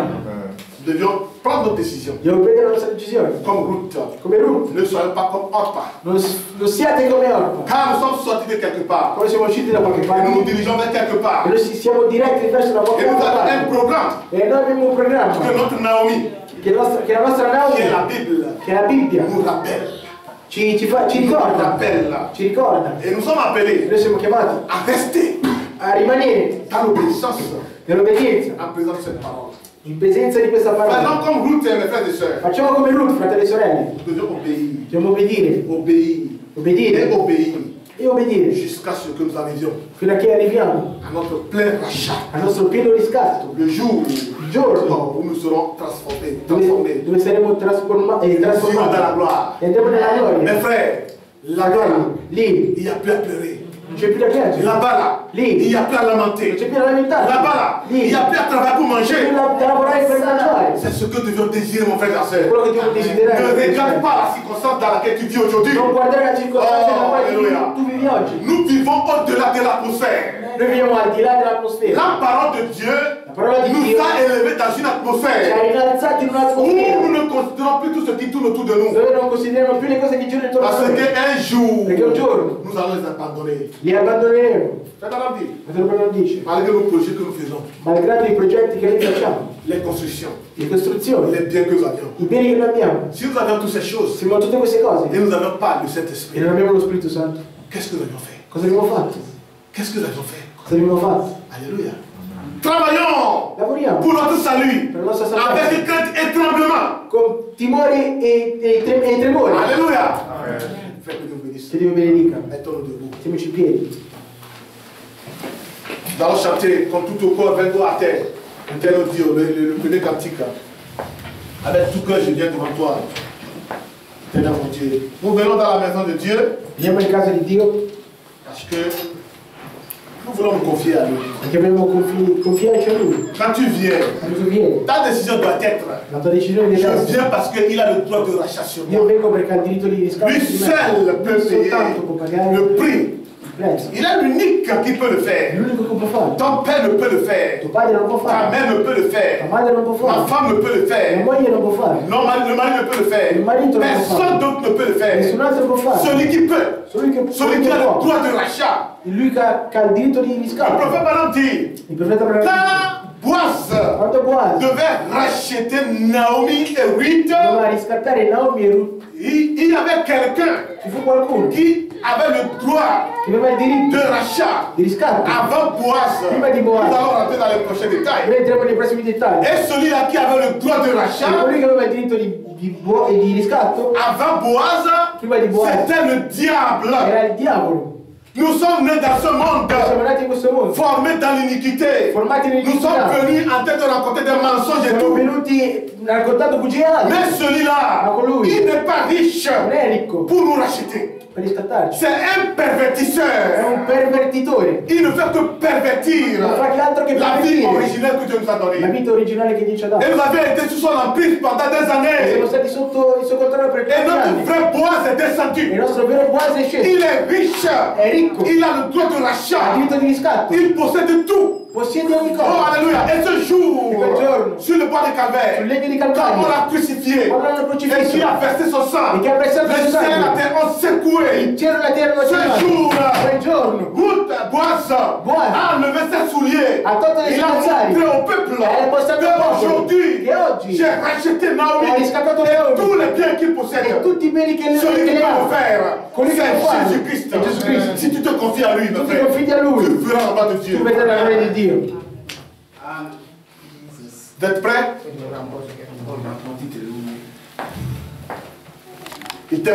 Nous devions prendre nos décisions. Devo prendere la nostra decisione. Comme Ruth. Come Ruth. Ne soyons pas comme Orpa. Non siate come Orpa. Car nous sommes sortis de quelque part. Quando siamo usciti da qualche Et parte, nous nous dirigeons vers quelque part. e noi siamo diretti verso da qualche Et nous avons un parte. programme E noi abbiamo un que programma notre Naomi, che la nostra qui est la Naomi, Bible, che è la Bibbia, nous rappelle. ci ricorda. Rappelle. Ci ricorda. Et nous sommes appelés Noi siamo chiamati à rester a rimanere dans l'obéissance nell'obbedienza, en présence de cette parole. in presenza di questa parola. Maintenant, comme Ruth et mes frères et sœurs, Facciamo come Ruth, fratelli e sorelle. nous devions obéir. Dobbiamo obbedire, Obéir. obbedire Et obéir e obbedire jusqu'à ce que nous arrivions fino a che arriviamo à notre plein rachat. al nostro pieno riscatto, Le jour il giorno où nous serons transformés dove saremo trasformati dans la gloire. e andremo nella gloria. Mes frères, La là-bas, gloria, lì, il n'y a plus à pleurer. non c'è più da piangere, Là-bas, là, Lì. il n'y a plus à non lamenter. c'è più da lamentare, Là-bas, là, il lì, n'y a plus à travailler pour non c'è manger. più da lavorare per mangiare. C'est ce que devions désirer, mon frère et ma soeur. Quello che devo desiderare. Ne regarde pas la circonstance dans laquelle tu vis aujourd'hui. Non guardare la circostanza nella quale Alleluia. tu vivi oggi. Nous vivons au-delà de l'atmosphère. Noi viviamo al di là dell'atmosfera. La parole de Dieu La parola di nous Dio a élevés dans une ci atmosphère ha innalzati in où un'atmosfera nous ne considérons plus tout ce qui tourne autour de nous. dove non consideriamo più le cose che girano intorno a Parce noi. qu'un jour, Perché un giorno nous allons les abandonner. li abbandoneremo. C'est pas la vie. Ma te lo dice. Malgré nos projets que nous faisons, Malgrado i progetti che noi facciamo, les constructions, le costruzioni, les biens que nous avions. i beni che noi abbiamo, Si nous avions toutes ces choses se abbiamo tutte queste cose et nous n'avions pas le e Saint-Esprit, non abbiamo lo Spirito Santo, qu'est-ce que nous avions fait? cosa abbiamo fatto? Qu'est-ce que nous avions fait? Cosa abbiamo fatto? Alléluia. Travaillons Lavoriamo pour notre salut per la nostra salvezza avec crainte et tremblement. con timori e tremori. Alléluia. Frère, que Dieu vous bénisse. Che Dio benedica. Mettons-nous debout. Mettiamoci in piedi. Nous allons chanter comme tout au corps, avec doigts à terre. Tel dire le premier cantique. Avec tout cœur, je viens devant toi. Éternel mon Dieu. Nous venons dans la maison de Dieu Andiamo in casa di Dio parce que nous voulons nous confier à lui. perché abbiamo confiarci a Lui. Quand tu viens, Quando tu vieni, ta décision doit être: la tua decisione deve je essere: viens parce qu'il a le droit de rachat sur io moi. vengo perché ha il diritto di riscatto Lui di me. seul peut Lui payer soltanto può pagare le prix. il prezzo. Il est l'unique qui peut le È faire. l'unico che può fare. Ton père ne peut le faire. Tuo padre non può Ta fare, mère ne peut le tua faire. madre non può Ma fare, femme ne peut le tua faire. moglie non può fare, Non, le mari ne peut le faire. Il marito non può Personne fare. d'autre ne peut le faire. Nessun altro può fare. Celui qui peut. Celui che Celui qui a le può. droit de rachat. Lui che ha il diritto di Le riscatto. prophète Balaam dit: Il profeta Abramo quand Boaz quanto Boaz devait racheter Naomi et Ruth, doveva riscattare Naomi e Ruth, il y avait quelqu'un ci fu qualcuno qui avait le droit che aveva il diritto de rachat di riscatto. avant Boaz. Prima di Boaz. Nous allons rentrer dans les prochains détails. Noi entriamo nei prossimi dettagli. Et celui-là qui avait le droit de E rachat colui che aveva il diritto di riscatto avant Boaz, prima di Boaz c'était le diable. era il diavolo. Nous sommes nés dans ce monde, Siamo nati in questo mondo, formés dans l'iniquité. formati Nous sommes nell'iniquità. venus en train de raconter des mensonges et Siamo tout. venuti raccontando bugie altre. Mais celui-là, Ma colui il n'est pas riche non è ricco pour nous racheter. per riscattarci, C'est un è pervertisseur. un pervertitore. Il ne fait que pervertir Non fa che altro che la vie pervertire originelle que Dieu nous a la donnée. vita originale che Dio ci ha Et dato. nous avions été sous son emprise pendant des Siamo années. stati sotto il suo controllo per Et tanti notre anni. frère Boaz est E descendu. il nostro vero Boaz è sceso, Il est riche. è ricco, Il a le droit de ha il rachat. diritto di riscatto, Il possède tout. possiede ogni Oh, cosa. alléluia. Et ce jour, Et quel giorno? sur le bois de Sul Calvaire, legno di quand on Calvario, l'a crucifié, quando l'hanno et qui crocifisso a versé son sang, e che ha versato le il ciel et la sangue, terre ont secoué. il cielo e la terra hanno Ce tremato. jour, Quel giorno Ruth, Boaz a enlevé ses souliers. ha tolto le Il a calzari montré au peuple e ha mostrato al popolo qu'aujourd'hui, che oggi j'ai racheté Naomi ha riscattato et Naomi tous les biens qu'il e possède. tutti i beni che Celui qui le peut ha. le faire, Colui che può c'est farlo Jésus-Christ. è Gesù Cristo. Si tu te confies à lui, Tu mon ti frère, confidi a Lui, tu verras la gloire de tu Dieu. vedrai la gloria di Dio. Vous êtes prêts? Il t'est